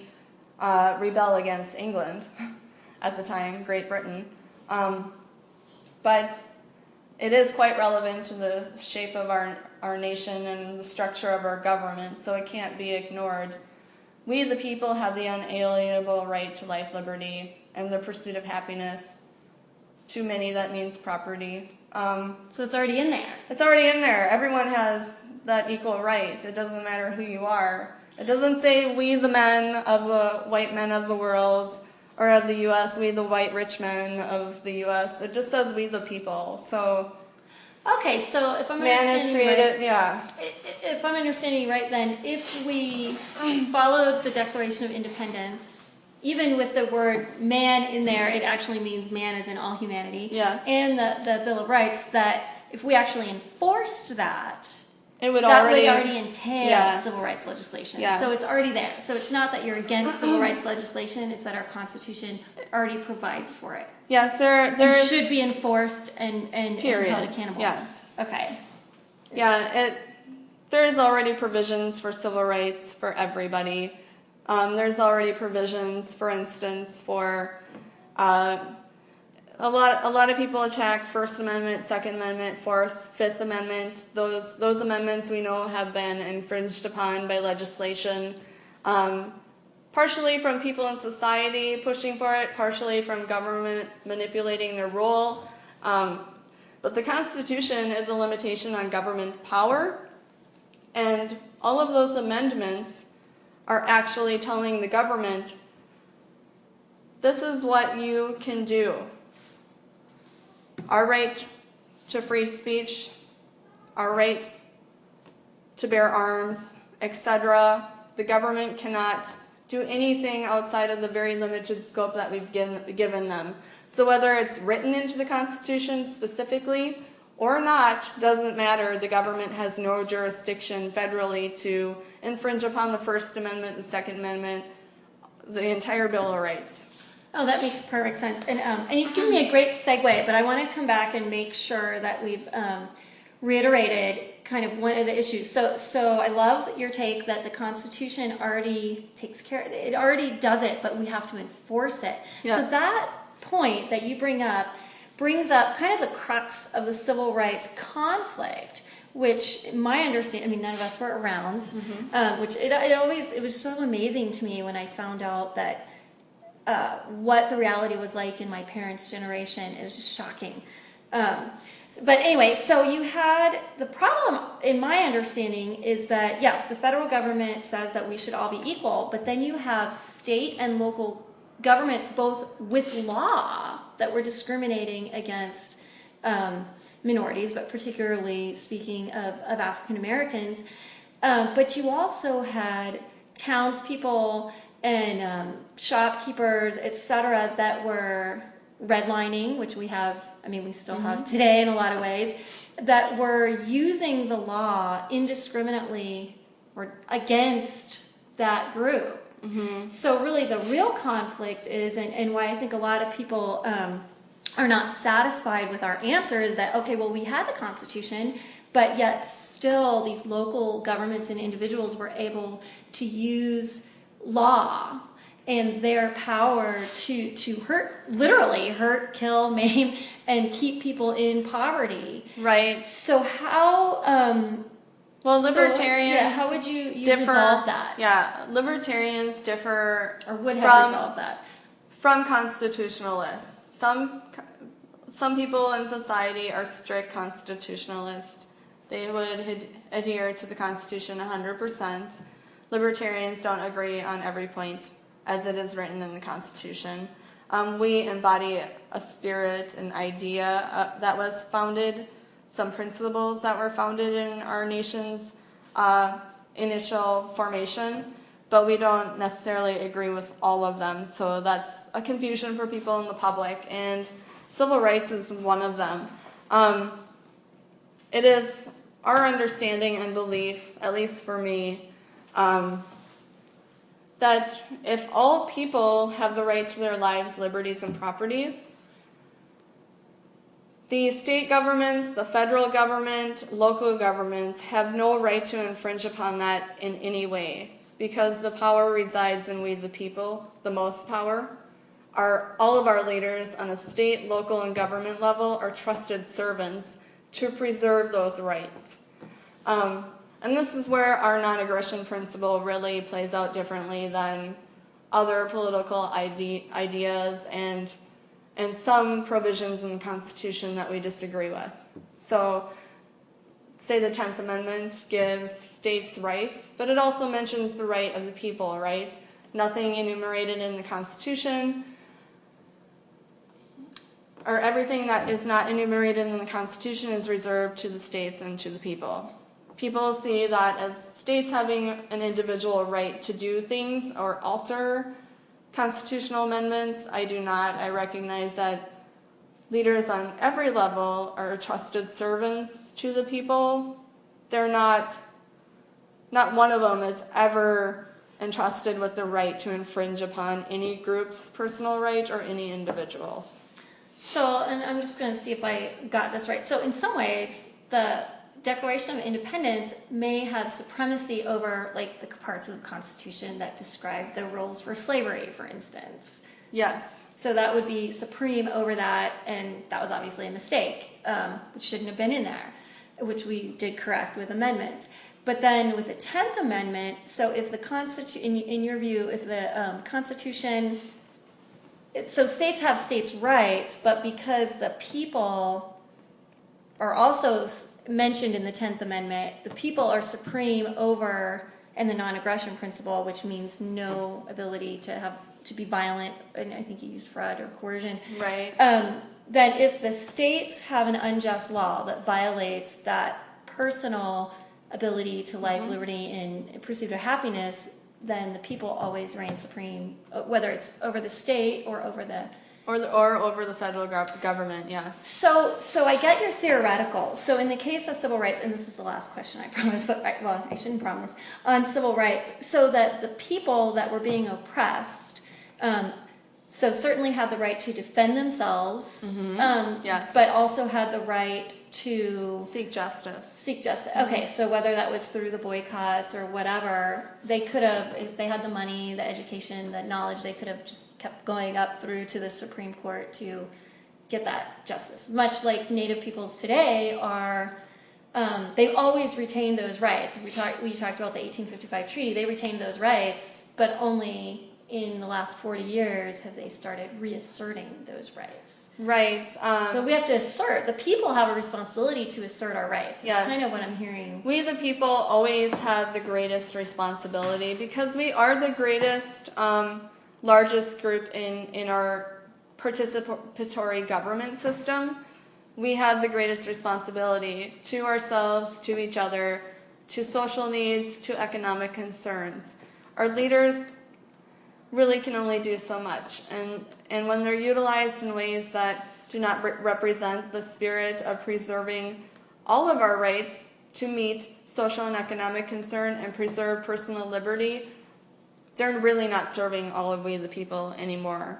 rebel against England at the time, Great Britain. But it is quite relevant to the shape of our nation and the structure of our government, so it can't be ignored. We, the people, have the unalienable right to life, liberty, and the pursuit of happiness. To many, that means property. So it's already in there. It's already in there. Everyone has that equal right. It doesn't matter who you are. It doesn't say we, the men of the white men of the world, or of the U.S., we the white rich men of the U.S. It just says we the people. So, okay, so if I'm understanding right, if I'm understanding right, then if we followed the Declaration of Independence, even with the word man in there, it actually means man as in all humanity. Yes. And the Bill of Rights, that if we actually enforced that, it would that already, would already entail yes. civil rights legislation. Yes. So it's already there. So it's not that you're against civil rights legislation, it's that our Constitution already provides for it. Yes, there should be enforced and held accountable. Yes. Okay. Yeah, there's already provisions for civil rights for everybody. There's already provisions, for instance, for a lot of people attack First Amendment, Second Amendment, Fourth, Fifth Amendment. Those amendments we know have been infringed upon by legislation. Partially from people in society pushing for it, partially from government manipulating their role. But the Constitution is a limitation on government power, and all of those amendments are actually telling the government, this is what you can do. Our right to free speech, our right to bear arms, etc. The government cannot do anything outside of the very limited scope that we've given them. So whether it's written into the Constitution specifically or not, doesn't matter. The government has no jurisdiction federally to infringe upon the First Amendment, the Second Amendment, the entire Bill of Rights. Oh, that makes perfect sense. And you've given me a great segue, but I want to come back and make sure that we've reiterated kind of one of the issues. So I love your take that the Constitution already takes care, it already does it, but we have to enforce it. Yeah. So that point that you brings up kind of the crux of the civil rights conflict, which my understanding, I mean, none of us were around, which it was so amazing to me when I found out that what the reality was like in my parents' generation. It was just shocking. But anyway, so you had the problem, in my understanding, is that, yes, the federal government says that we should all be equal, but then you have state and local governments both with law that were discriminating against minorities, but particularly speaking of African Americans. But you also had townspeople and shopkeepers, etc., that were redlining, which we have, I mean, we still have today in a lot of ways, that were using the law indiscriminately or against that group. So really the real conflict is, and why I think a lot of people are not satisfied with our answer is that, okay, well, we had the Constitution, but yet still these local governments and individuals were able to use law and their power to literally hurt, kill, maim, and keep people in poverty. Right. So how... well, libertarians how would you differ, resolve that? Yeah, libertarians differ Or would have resolved that? From constitutionalists. Some people in society are strict constitutionalists. They would adhere to the Constitution 100%. Libertarians don't agree on every point as it is written in the Constitution. We embody a spirit, an idea that was founded, some principles that were founded in our nation's initial formation, but we don't necessarily agree with all of them. So that's a confusion for people in the public, and civil rights is one of them. It is our understanding and belief, at least for me, that if all people have the right to their lives, liberties, and properties, the state governments, the federal government, local governments have no right to infringe upon that in any way, because the power resides in we the people, the most power. All of our leaders on a state, local, and government level are trusted servants to preserve those rights. And this is where our non-aggression principle really plays out differently than other political ideas and some provisions in the Constitution that we disagree with. So, say the 10th Amendment gives states rights, but it also mentions the right of the people, right? Nothing enumerated in the Constitution, or everything that is not enumerated in the Constitution is reserved to the states and to the people. People see that as states having an individual right to do things or alter constitutional amendments. I do not. I recognize that leaders on every level are trusted servants to the people. They're not one of them is ever entrusted with the right to infringe upon any group's personal right or any individual's. So, and I'm just going to see if I got this right. So in some ways, the Declaration of Independence may have supremacy over, like, the parts of the Constitution that describe the rules for slavery, for instance. Yes. So that would be supreme over that, and that was obviously a mistake, which shouldn't have been in there, which we did correct with amendments. But then with the 10th Amendment, so if the in your view, if the Constitution, so states have states' rights, but because the people are also mentioned in the 10th Amendment, the people are supreme over, and the non-aggression principle, which means no ability to be violent, and I think you use fraud or coercion. Right. That if the states have an unjust law that violates that personal ability to life, liberty, and pursuit of happiness, then the people always reign supreme, whether it's over the state or over the or over the federal government. Yes. So I get your theoretical. So in the case of civil rights, and this is the last question, I promise. Well, I shouldn't promise on civil rights. So that the people that were being oppressed, so certainly had the right to defend themselves. Yes. But also had the right to seek justice. Okay, so whether that was through the boycotts or whatever, they could have, if they had the money, the education, the knowledge, they could have just kept going up through to the Supreme Court to get that justice. Much like Native peoples today are, they've always retained those rights. We talked about the 1855 treaty. They retained those rights, but only in the last 40 years have they started reasserting those rights. Right. So we have to assert. The people have a responsibility to assert our rights. It's kind of what I'm hearing. We, the people, always have the greatest responsibility because we are the greatest, largest group in our participatory government system. We have the greatest responsibility to ourselves, to each other, to social needs, to economic concerns. Our leaders really can only do so much, and when they're utilized in ways that do not represent the spirit of preserving all of our rights to meet social and economic concern and preserve personal liberty, they're really not serving all of we the people anymore.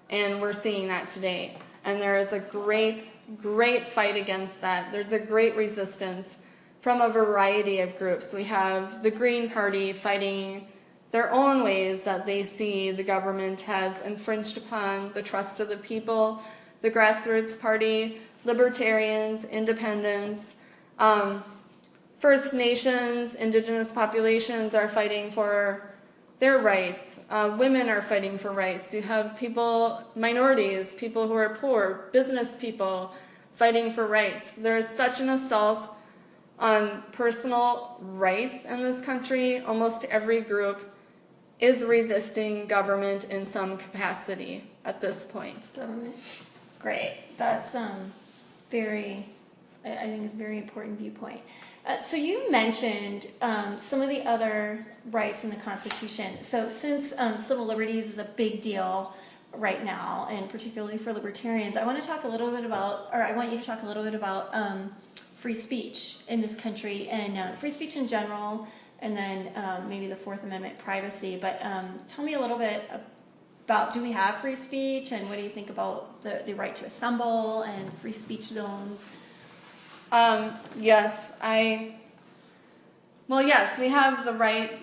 And we're seeing that today. And there is a great, great fight against that. There's a great resistance from a variety of groups. We have the Green Party fighting their own ways that they see the government has infringed upon the trust of the people, the Grassroots Party, Libertarians, Independents, First Nations, Indigenous populations are fighting for their rights. Women are fighting for rights. You have people, minorities, people who are poor, business people fighting for rights. There's such an assault on personal rights in this country. Almost every group is resisting government in some capacity at this point. Government. Great. That's very, I think it's a very important viewpoint. So you mentioned some of the other rights in the Constitution. So since civil liberties is a big deal right now, and particularly for libertarians, I want to talk a little bit about, or I want you to talk a little bit about free speech in this country, and free speech in general, and then maybe the Fourth Amendment, privacy. But tell me a little bit about, do we have free speech, and what do you think about the right to assemble and free speech zones? Yes, we have the right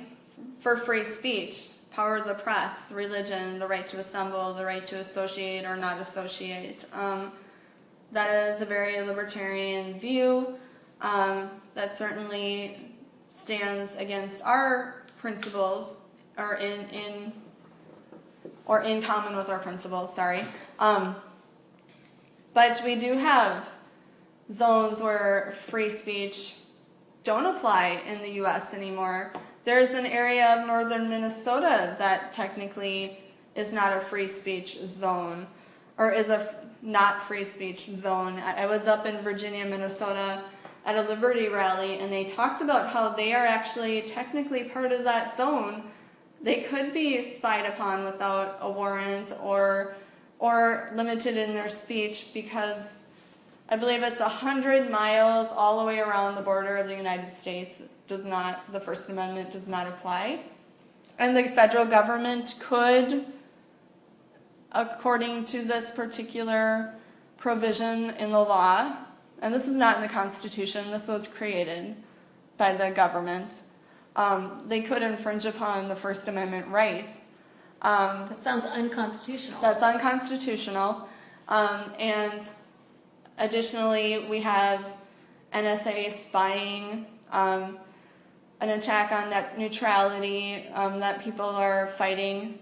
for free speech, power of the press, religion, the right to assemble, the right to associate or not associate. That is a very libertarian view. That certainly stands against our principles, or in common with our principles, sorry. But we do have zones where free speech don't apply in the U.S. anymore. There's an area of northern Minnesota that technically is not a free speech zone, or is a not free speech zone. I was up in Virginia, Minnesota at a Liberty rally, and they talked about how they are actually technically part of that zone. They could be spied upon without a warrant or limited in their speech, because I believe it's 100 miles all the way around the border of the United States. The First Amendment does not apply. And the federal government could, according to this particular provision in the law, and this is not in the Constitution, this was created by the government, they could infringe upon the First Amendment right. That sounds unconstitutional. That's unconstitutional. And additionally, we have NSA spying. an attack on net neutrality that people are fighting.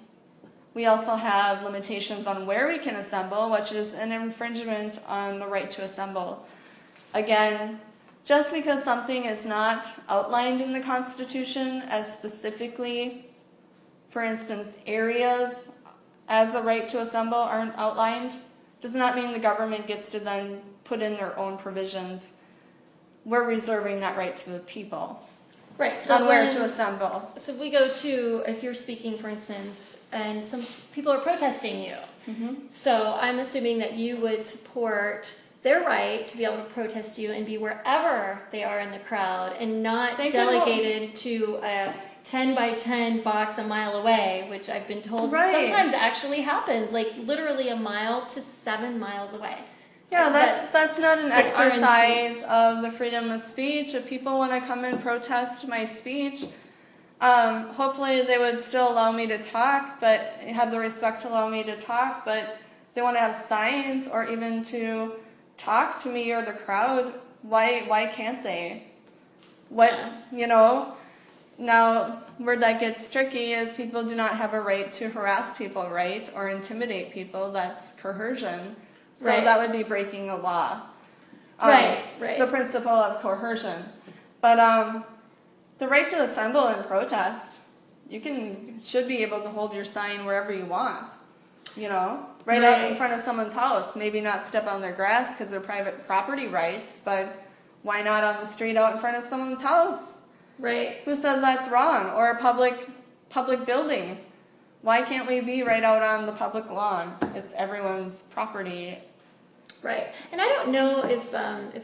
We also have limitations on where we can assemble, which is an infringement on the right to assemble. Again, just because something is not outlined in the Constitution as specifically, for instance, areas as the right to assemble aren't outlined, does not mean the government gets to then put in their own provisions. We're reserving that right to the people. Right, so on where to assemble. So if we go to, if you're speaking, for instance, and some people are protesting you, so I'm assuming that you would support their right to be able to protest you and be wherever they are in the crowd and not delegated to a 10 by 10 box a mile away, which I've been told sometimes actually happens, like literally a mile to 7 miles away. Yeah, that's not an exercise of the freedom of speech. If people want to come and protest my speech, hopefully they would still allow me to talk, but have the respect to allow me to talk. But if they want to have signs or even to talk to me or the crowd, why can't they? Now where that gets tricky is people do not have a right to harass people, right, or intimidate people. That's coercion. So that would be breaking a law. The principle of coercion. But the right to assemble and protest, should be able to hold your sign wherever you want. Right out in front of someone's house. Maybe not step on their grass because they're private property rights, but why not on the street out in front of someone's house? Right. Who says that's wrong? Or a public building. Why can't we be right out on the public lawn? It's everyone's property. Right. And I don't know if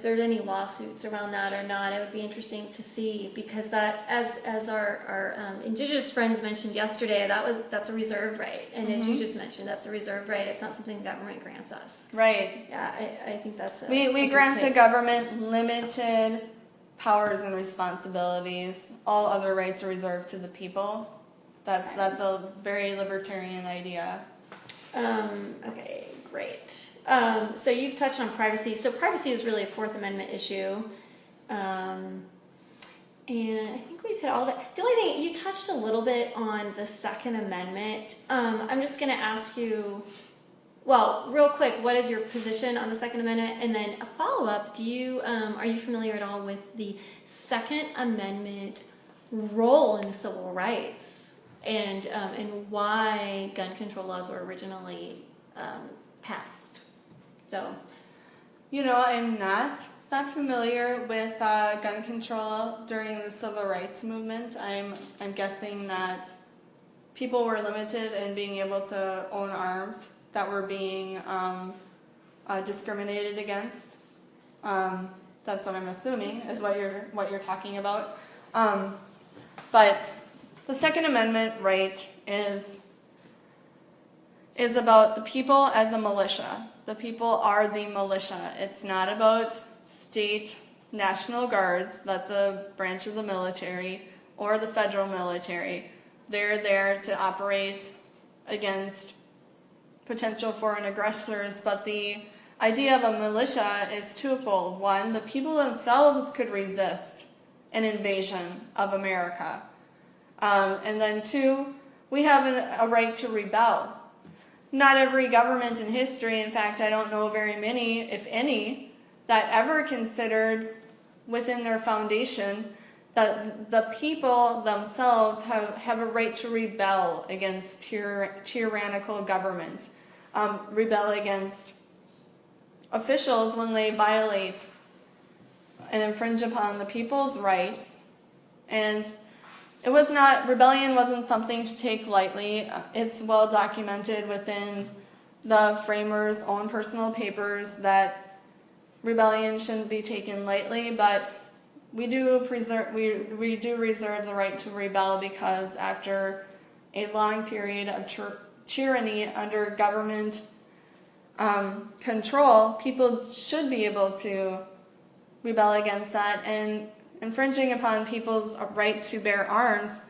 there's any lawsuits around that or not. It would be interesting to see, because that, as our Indigenous friends mentioned yesterday, that's a reserved right. And as you just mentioned, that's a reserved right. It's not something the government grants us. Right. Yeah, I think that's we grant the government limited powers and responsibilities. All other rights are reserved to the people. That's a very libertarian idea. Okay, great. So you've touched on privacy. So privacy is really a Fourth Amendment issue. And I think we've hit all of it. The only thing, you touched a little bit on the Second Amendment. I'm just going to ask you, well, real quick, what is your position on the Second Amendment? And then a follow-up, are you familiar at all with the Second Amendment role in civil rights? And why gun control laws were originally passed. So, I'm not that familiar with gun control during the civil rights movement. I'm guessing that people were limited in being able to own arms that were being discriminated against. That's what I'm assuming is what you're talking about. But the Second Amendment right is about the people as a militia. The people are the militia. It's not about state National Guards, that's a branch of the military, or the federal military. They're there to operate against potential foreign aggressors, but the idea of a militia is twofold. One, the people themselves could resist an invasion of America. And then two, we have a right to rebel. Not every government in history, in fact, I don't know very many, if any, that ever considered within their foundation that the people themselves have a right to rebel against tyrannical government, rebel against officials when they violate and infringe upon the people's rights. And rebellion wasn't something to take lightly. It's well documented within the framers' own personal papers that rebellion shouldn't be taken lightly, but we do reserve the right to rebel because after a long period of tyranny under government control, people should be able to rebel against that, and infringing upon people's right to bear arms.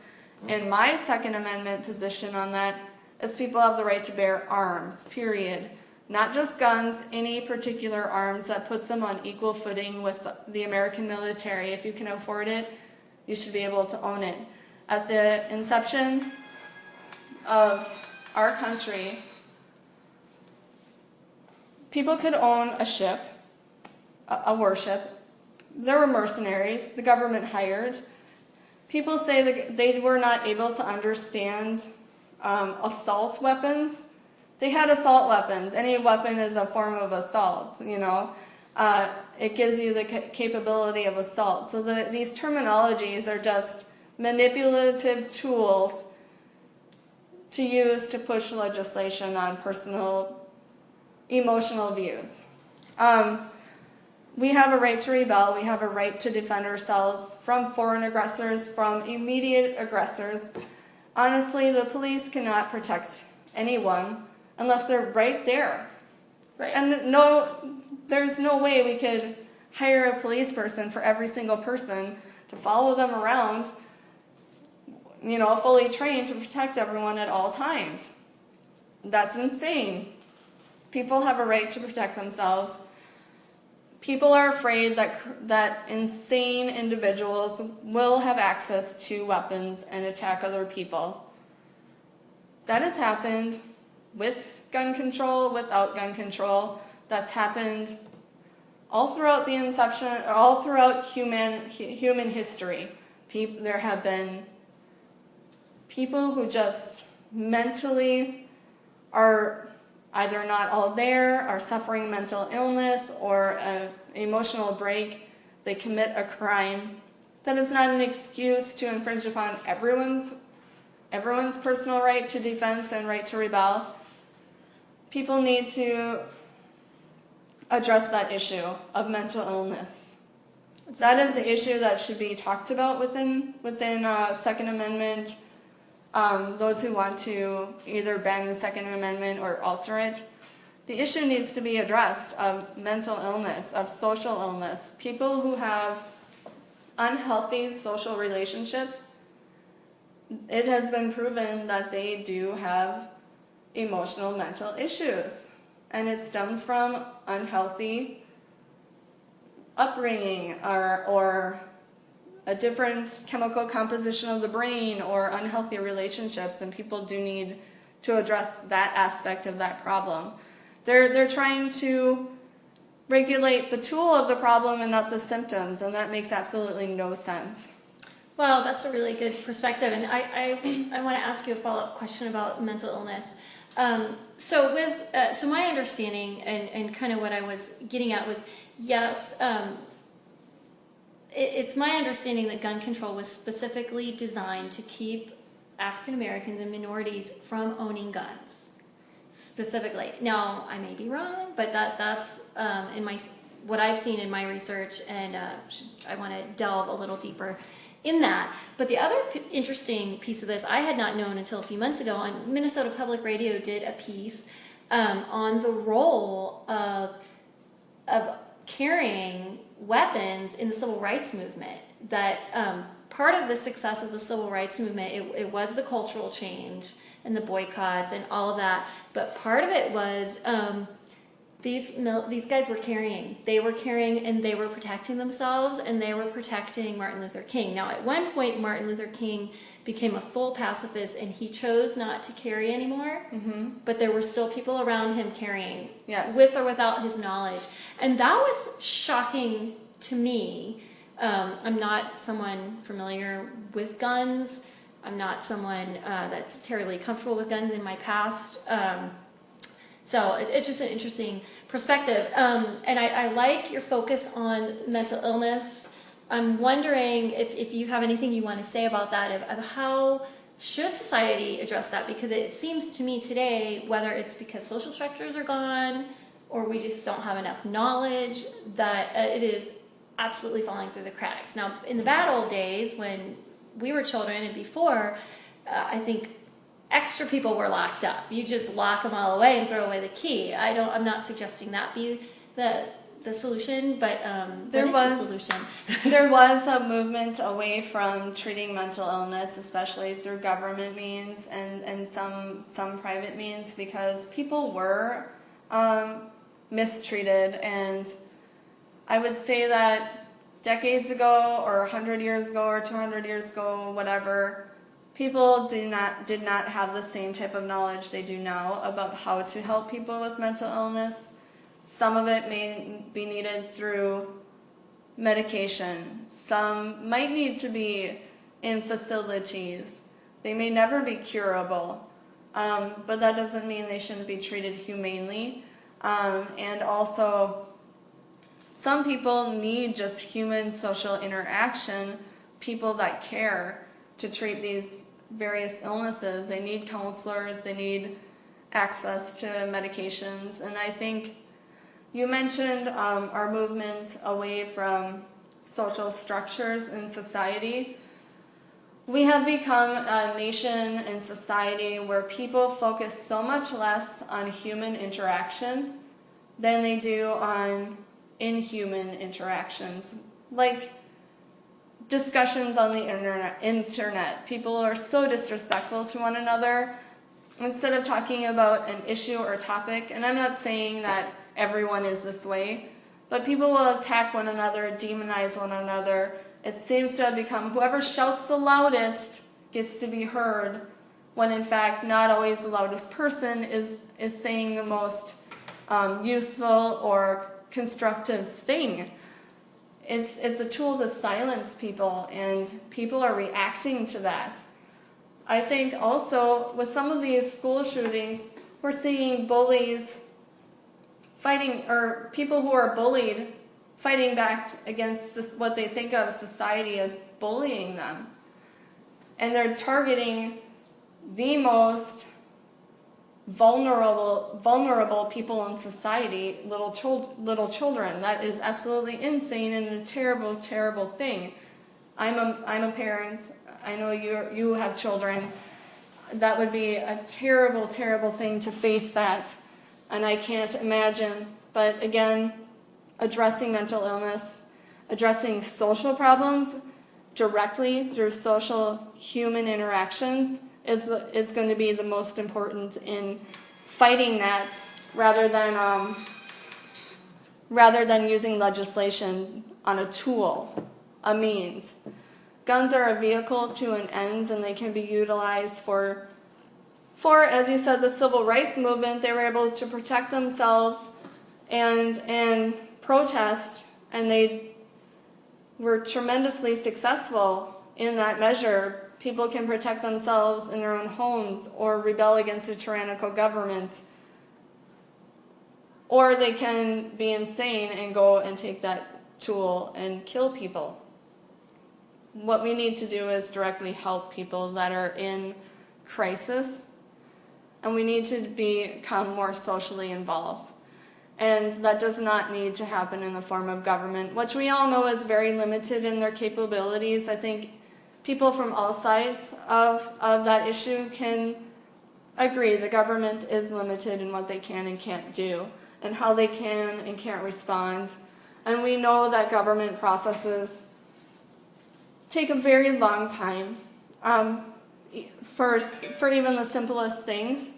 And my Second Amendment position on that is people have the right to bear arms, period. Not just guns, any particular arms that puts them on equal footing with the American military. If you can afford it, You should be able to own it. At the inception of our country, people could own a ship, a warship. There were mercenaries the government hired. People say that they were not able to understand assault weapons. They had assault weapons. Any weapon is a form of assault, you know. It gives you the capability of assault. So these terminologies are just manipulative tools to use to push legislation on personal, emotional views. We have a right to rebel. We have a right to defend ourselves from foreign aggressors, from immediate aggressors. Honestly, the police cannot protect anyone unless they're right there. Right. And there's no way we could hire a police person for every single person to follow them around, you know, fully trained to protect everyone at all times. That's insane. People have a right to protect themselves. People are afraid that insane individuals will have access to weapons and attack other people. That has happened with gun control, without gun control. That's happened all throughout the inception, or all throughout human history. There have been people who just mentally are either not all there, are suffering mental illness or an emotional break. They commit a crime. That is not an excuse to infringe upon everyone's personal right to defense and right to rebel. People need to address that issue of mental illness. That is the issue that should be talked about within Second Amendment. Those who want to either ban the Second Amendment or alter it. The issue needs to be addressed of mental illness, of social illness. People who have unhealthy social relationships, it has been proven that they do have emotional mental issues. And it stems from unhealthy upbringing or a different chemical composition of the brain or unhealthy relationships, and people do need to address that aspect of that problem. They're trying to regulate the tool of the problem and not the symptoms, and that makes absolutely no sense. Well, that's a really good perspective, and I want to ask you a follow-up question about mental illness. So my understanding and kind of what I was getting at was, yes, it's my understanding that gun control was specifically designed to keep African Americans and minorities from owning guns. Specifically. Now, I may be wrong, but that's in what I've seen in my research, and I want to delve a little deeper in that. But the other interesting piece of this I had not known until a few months ago. On Minnesota Public Radio did a piece on the role of carrying weapons in the civil rights movement. That part of the success of the civil rights movement, it was the cultural change and the boycotts and all of that, but part of it was these guys were carrying. They were carrying, and they were protecting themselves, and they were protecting Martin Luther King. Now, at one point, Martin Luther King became a full pacifist, and he chose not to carry anymore, but there were still people around him carrying, yes, with or without his knowledge. And that was shocking to me. I'm not someone familiar with guns. I'm not someone that's terribly comfortable with guns in my past. So it's just an interesting perspective. And I like your focus on mental illness. I'm wondering if you have anything you want to say about that, of how should society address that? Because it seems to me today, whether it's because social structures are gone or we just don't have enough knowledge, that it is absolutely falling through the cracks. Now, in the bad old days when we were children and before, I think extra people were locked up. You just lock them all away and throw away the key. I'm not suggesting that be the solution, but what is the solution? There was a movement away from treating mental illness, especially through government means and some private means, because people were mistreated. And I would say that decades ago or 100 years ago or 200 years ago, whatever, people did not have the same type of knowledge they do now about how to help people with mental illness. Some of it may be needed through medication. Some might need to be in facilities. They may never be curable, but that doesn't mean they shouldn't be treated humanely. And also, some people need just human social interaction, people that care, to treat these various illnesses. They need counselors, they need access to medications, and I think you mentioned our movement away from social structures in society. We have become a nation and society where people focus so much less on human interaction than they do on inhuman interactions, like discussions on the internet. People are so disrespectful to one another. Instead of talking about an issue or topic, and I'm not saying that everyone is this way, but people will attack one another, demonize one another. It seems to have become whoever shouts the loudest gets to be heard, when in fact not always the loudest person is saying the most useful or constructive thing. It's a tool to silence people, and people are reacting to that. I think also with some of these school shootings, we're seeing bullies fighting, or people who are bullied fighting back against what they think of society as bullying them. And they're targeting the most vulnerable people in society, little children. That is absolutely insane and a terrible, terrible thing. I'm a parent. I know you have children. That would be a terrible, terrible thing to face that. And I can't imagine. But again, addressing mental illness, addressing social problems directly through social human interactions is going to be the most important in fighting that, rather than using legislation on a tool, a means. Guns are a vehicle to an end, and they can be utilized for, as you said, the civil rights movement. They were able to protect themselves and protest, and they were tremendously successful in that measure. People can protect themselves in their own homes or rebel against a tyrannical government. Or they can be insane and go and take that tool and kill people. What we need to do is directly help people that are in crisis, and we need to become more socially involved. And that does not need to happen in the form of government, which we all know is very limited in their capabilities. I think people from all sides of that issue can agree the government is limited in what they can and can't do, and how they can and can't respond. And we know that government processes take a very long time for even the simplest things.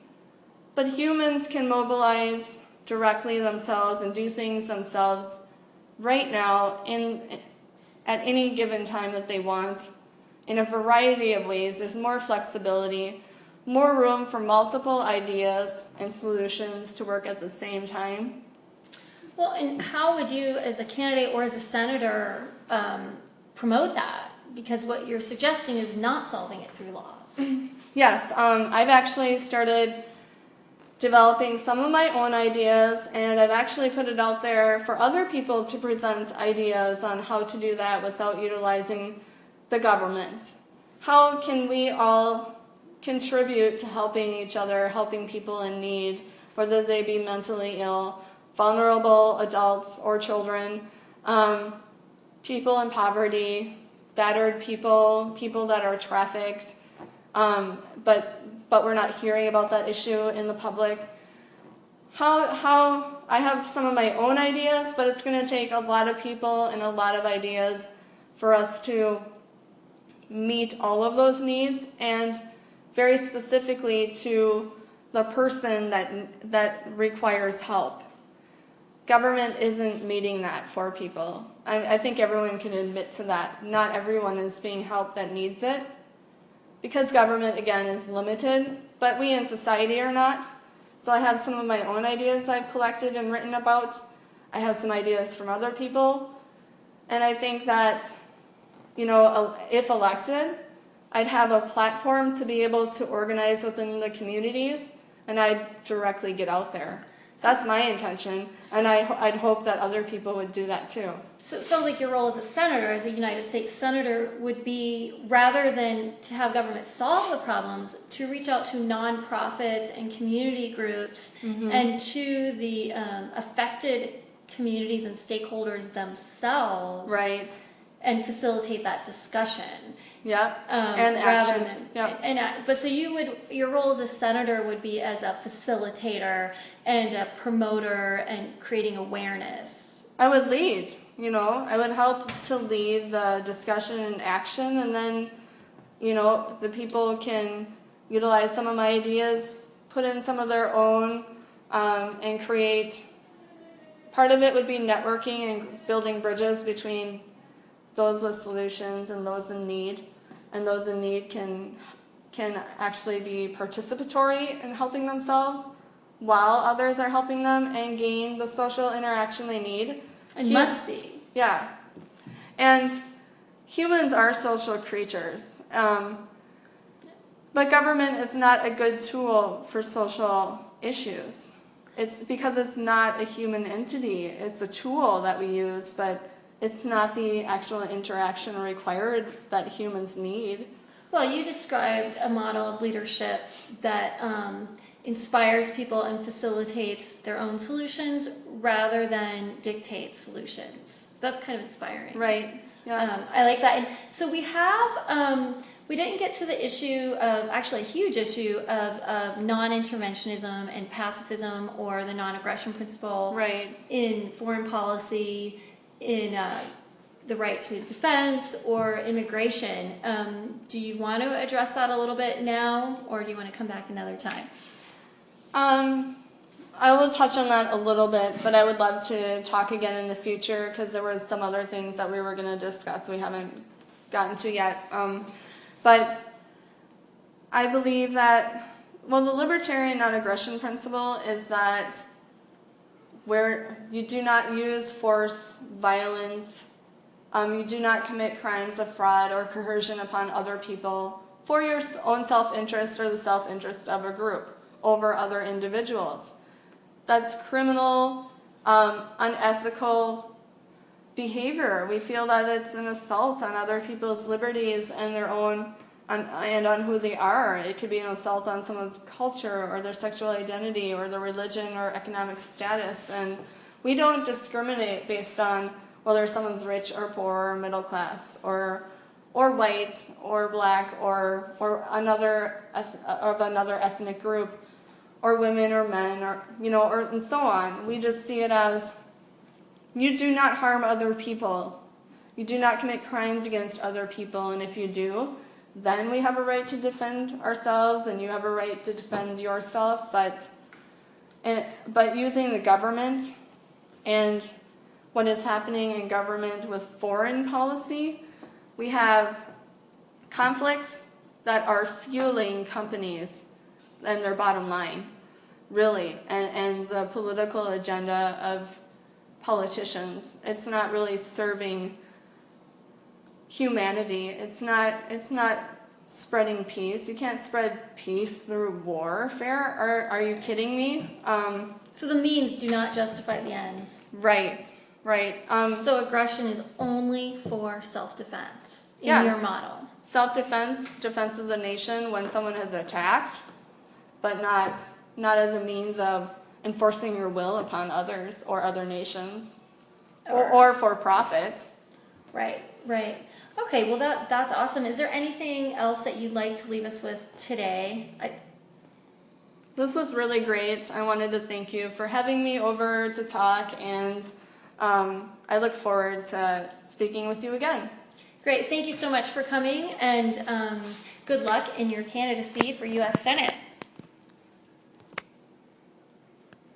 But humans can mobilize directly themselves and do things themselves right now at any given time that they want, in a variety of ways. There's more flexibility, more room for multiple ideas and solutions to work at the same time. Well, and how would you, as a candidate or as a senator, promote that? Because what you're suggesting is not solving it through laws. Yes, I've actually started developing some of my own ideas, and I've actually put it out there for other people to present ideas on how to do that without utilizing the government. How can we all contribute to helping each other, helping people in need, whether they be mentally ill, vulnerable adults or children, people in poverty, battered people, people that are trafficked, but we're not hearing about that issue in the public. How I have some of my own ideas, but it's going to take a lot of people and a lot of ideas for us to meet all of those needs, and very specifically to the person that requires help. government isn't meeting that for people. I think everyone can admit to that. Not everyone is being helped that needs it, because government, again, is limited, but we in society are not. So I have some of my own ideas I've collected and written about. I have some ideas from other people. And I think that, you know, if elected, I'd have a platform to be able to organize within the communities, and I'd directly get out there. That's my intention, and I'd hope that other people would do that too. So it sounds like your role as a senator, as a United States senator, would be, rather than to have government solve the problems, to reach out to nonprofits and community groups and to the affected communities and stakeholders themselves. Right. And facilitate that discussion. Yeah, and action. But so your role as a senator would be as a facilitator and a promoter and creating awareness. I would lead, you know, I would help to lead the discussion and action, and then, you know, the people can utilize some of my ideas, put in some of their own, and create. Part of it would be networking and building bridges between those with solutions and those in need. And those in need can actually be participatory in helping themselves while others are helping them and gain the social interaction they need. And must be. Yeah. And humans are social creatures. But government is not a good tool for social issues. It's because it's not a human entity. It's a tool that we use, but it's not the actual interaction required that humans need. Well, you described a model of leadership that inspires people and facilitates their own solutions rather than dictates solutions. That's kind of inspiring. Right. Yeah. I like that. And so we have, we didn't get to the issue of, actually a huge issue of non-interventionism and pacifism, or the non-aggression principle in foreign policy, in the right to defense, or immigration. Do you want to address that a little bit now, or do you want to come back another time? I will touch on that a little bit, but I would love to talk again in the future, because there was some other things that we were going to discuss we haven't gotten to yet. But I believe that, well, the Libertarian non-aggression principle is that where you do not use force, violence, you do not commit crimes of fraud or coercion upon other people for your own self-interest or the self-interest of a group over other individuals. That's criminal, unethical behavior. We feel that it's an assault on other people's liberties and their own, and on who they are. It could be an assault on someone's culture or their sexual identity or their religion or economic status. And we don't discriminate based on whether someone's rich or poor or middle class or white or black or another of another ethnic group, or women or men, or, you know, or and so on. We just see it as, you do not harm other people. You do not commit crimes against other people, and if you do, then we have a right to defend ourselves, and you have a right to defend yourself. But using the government and what is happening in government with foreign policy, we have conflicts that are fueling companies and their bottom line, really, and the political agenda of politicians. It's not really serving humanity. It's not spreading peace. You can't spread peace through warfare. Are you kidding me? So the means do not justify the ends. Right. So aggression is only for self-defense in your model. Self-defense, defense of the nation when someone has attacked, but not as a means of enforcing your will upon others or other nations, or for profit. Right. Okay, well that's awesome. Is there anything else that you'd like to leave us with today? This was really great. I wanted to thank you for having me over to talk, and I look forward to speaking with you again. Great, thank you so much for coming, and good luck in your candidacy for U.S. Senate.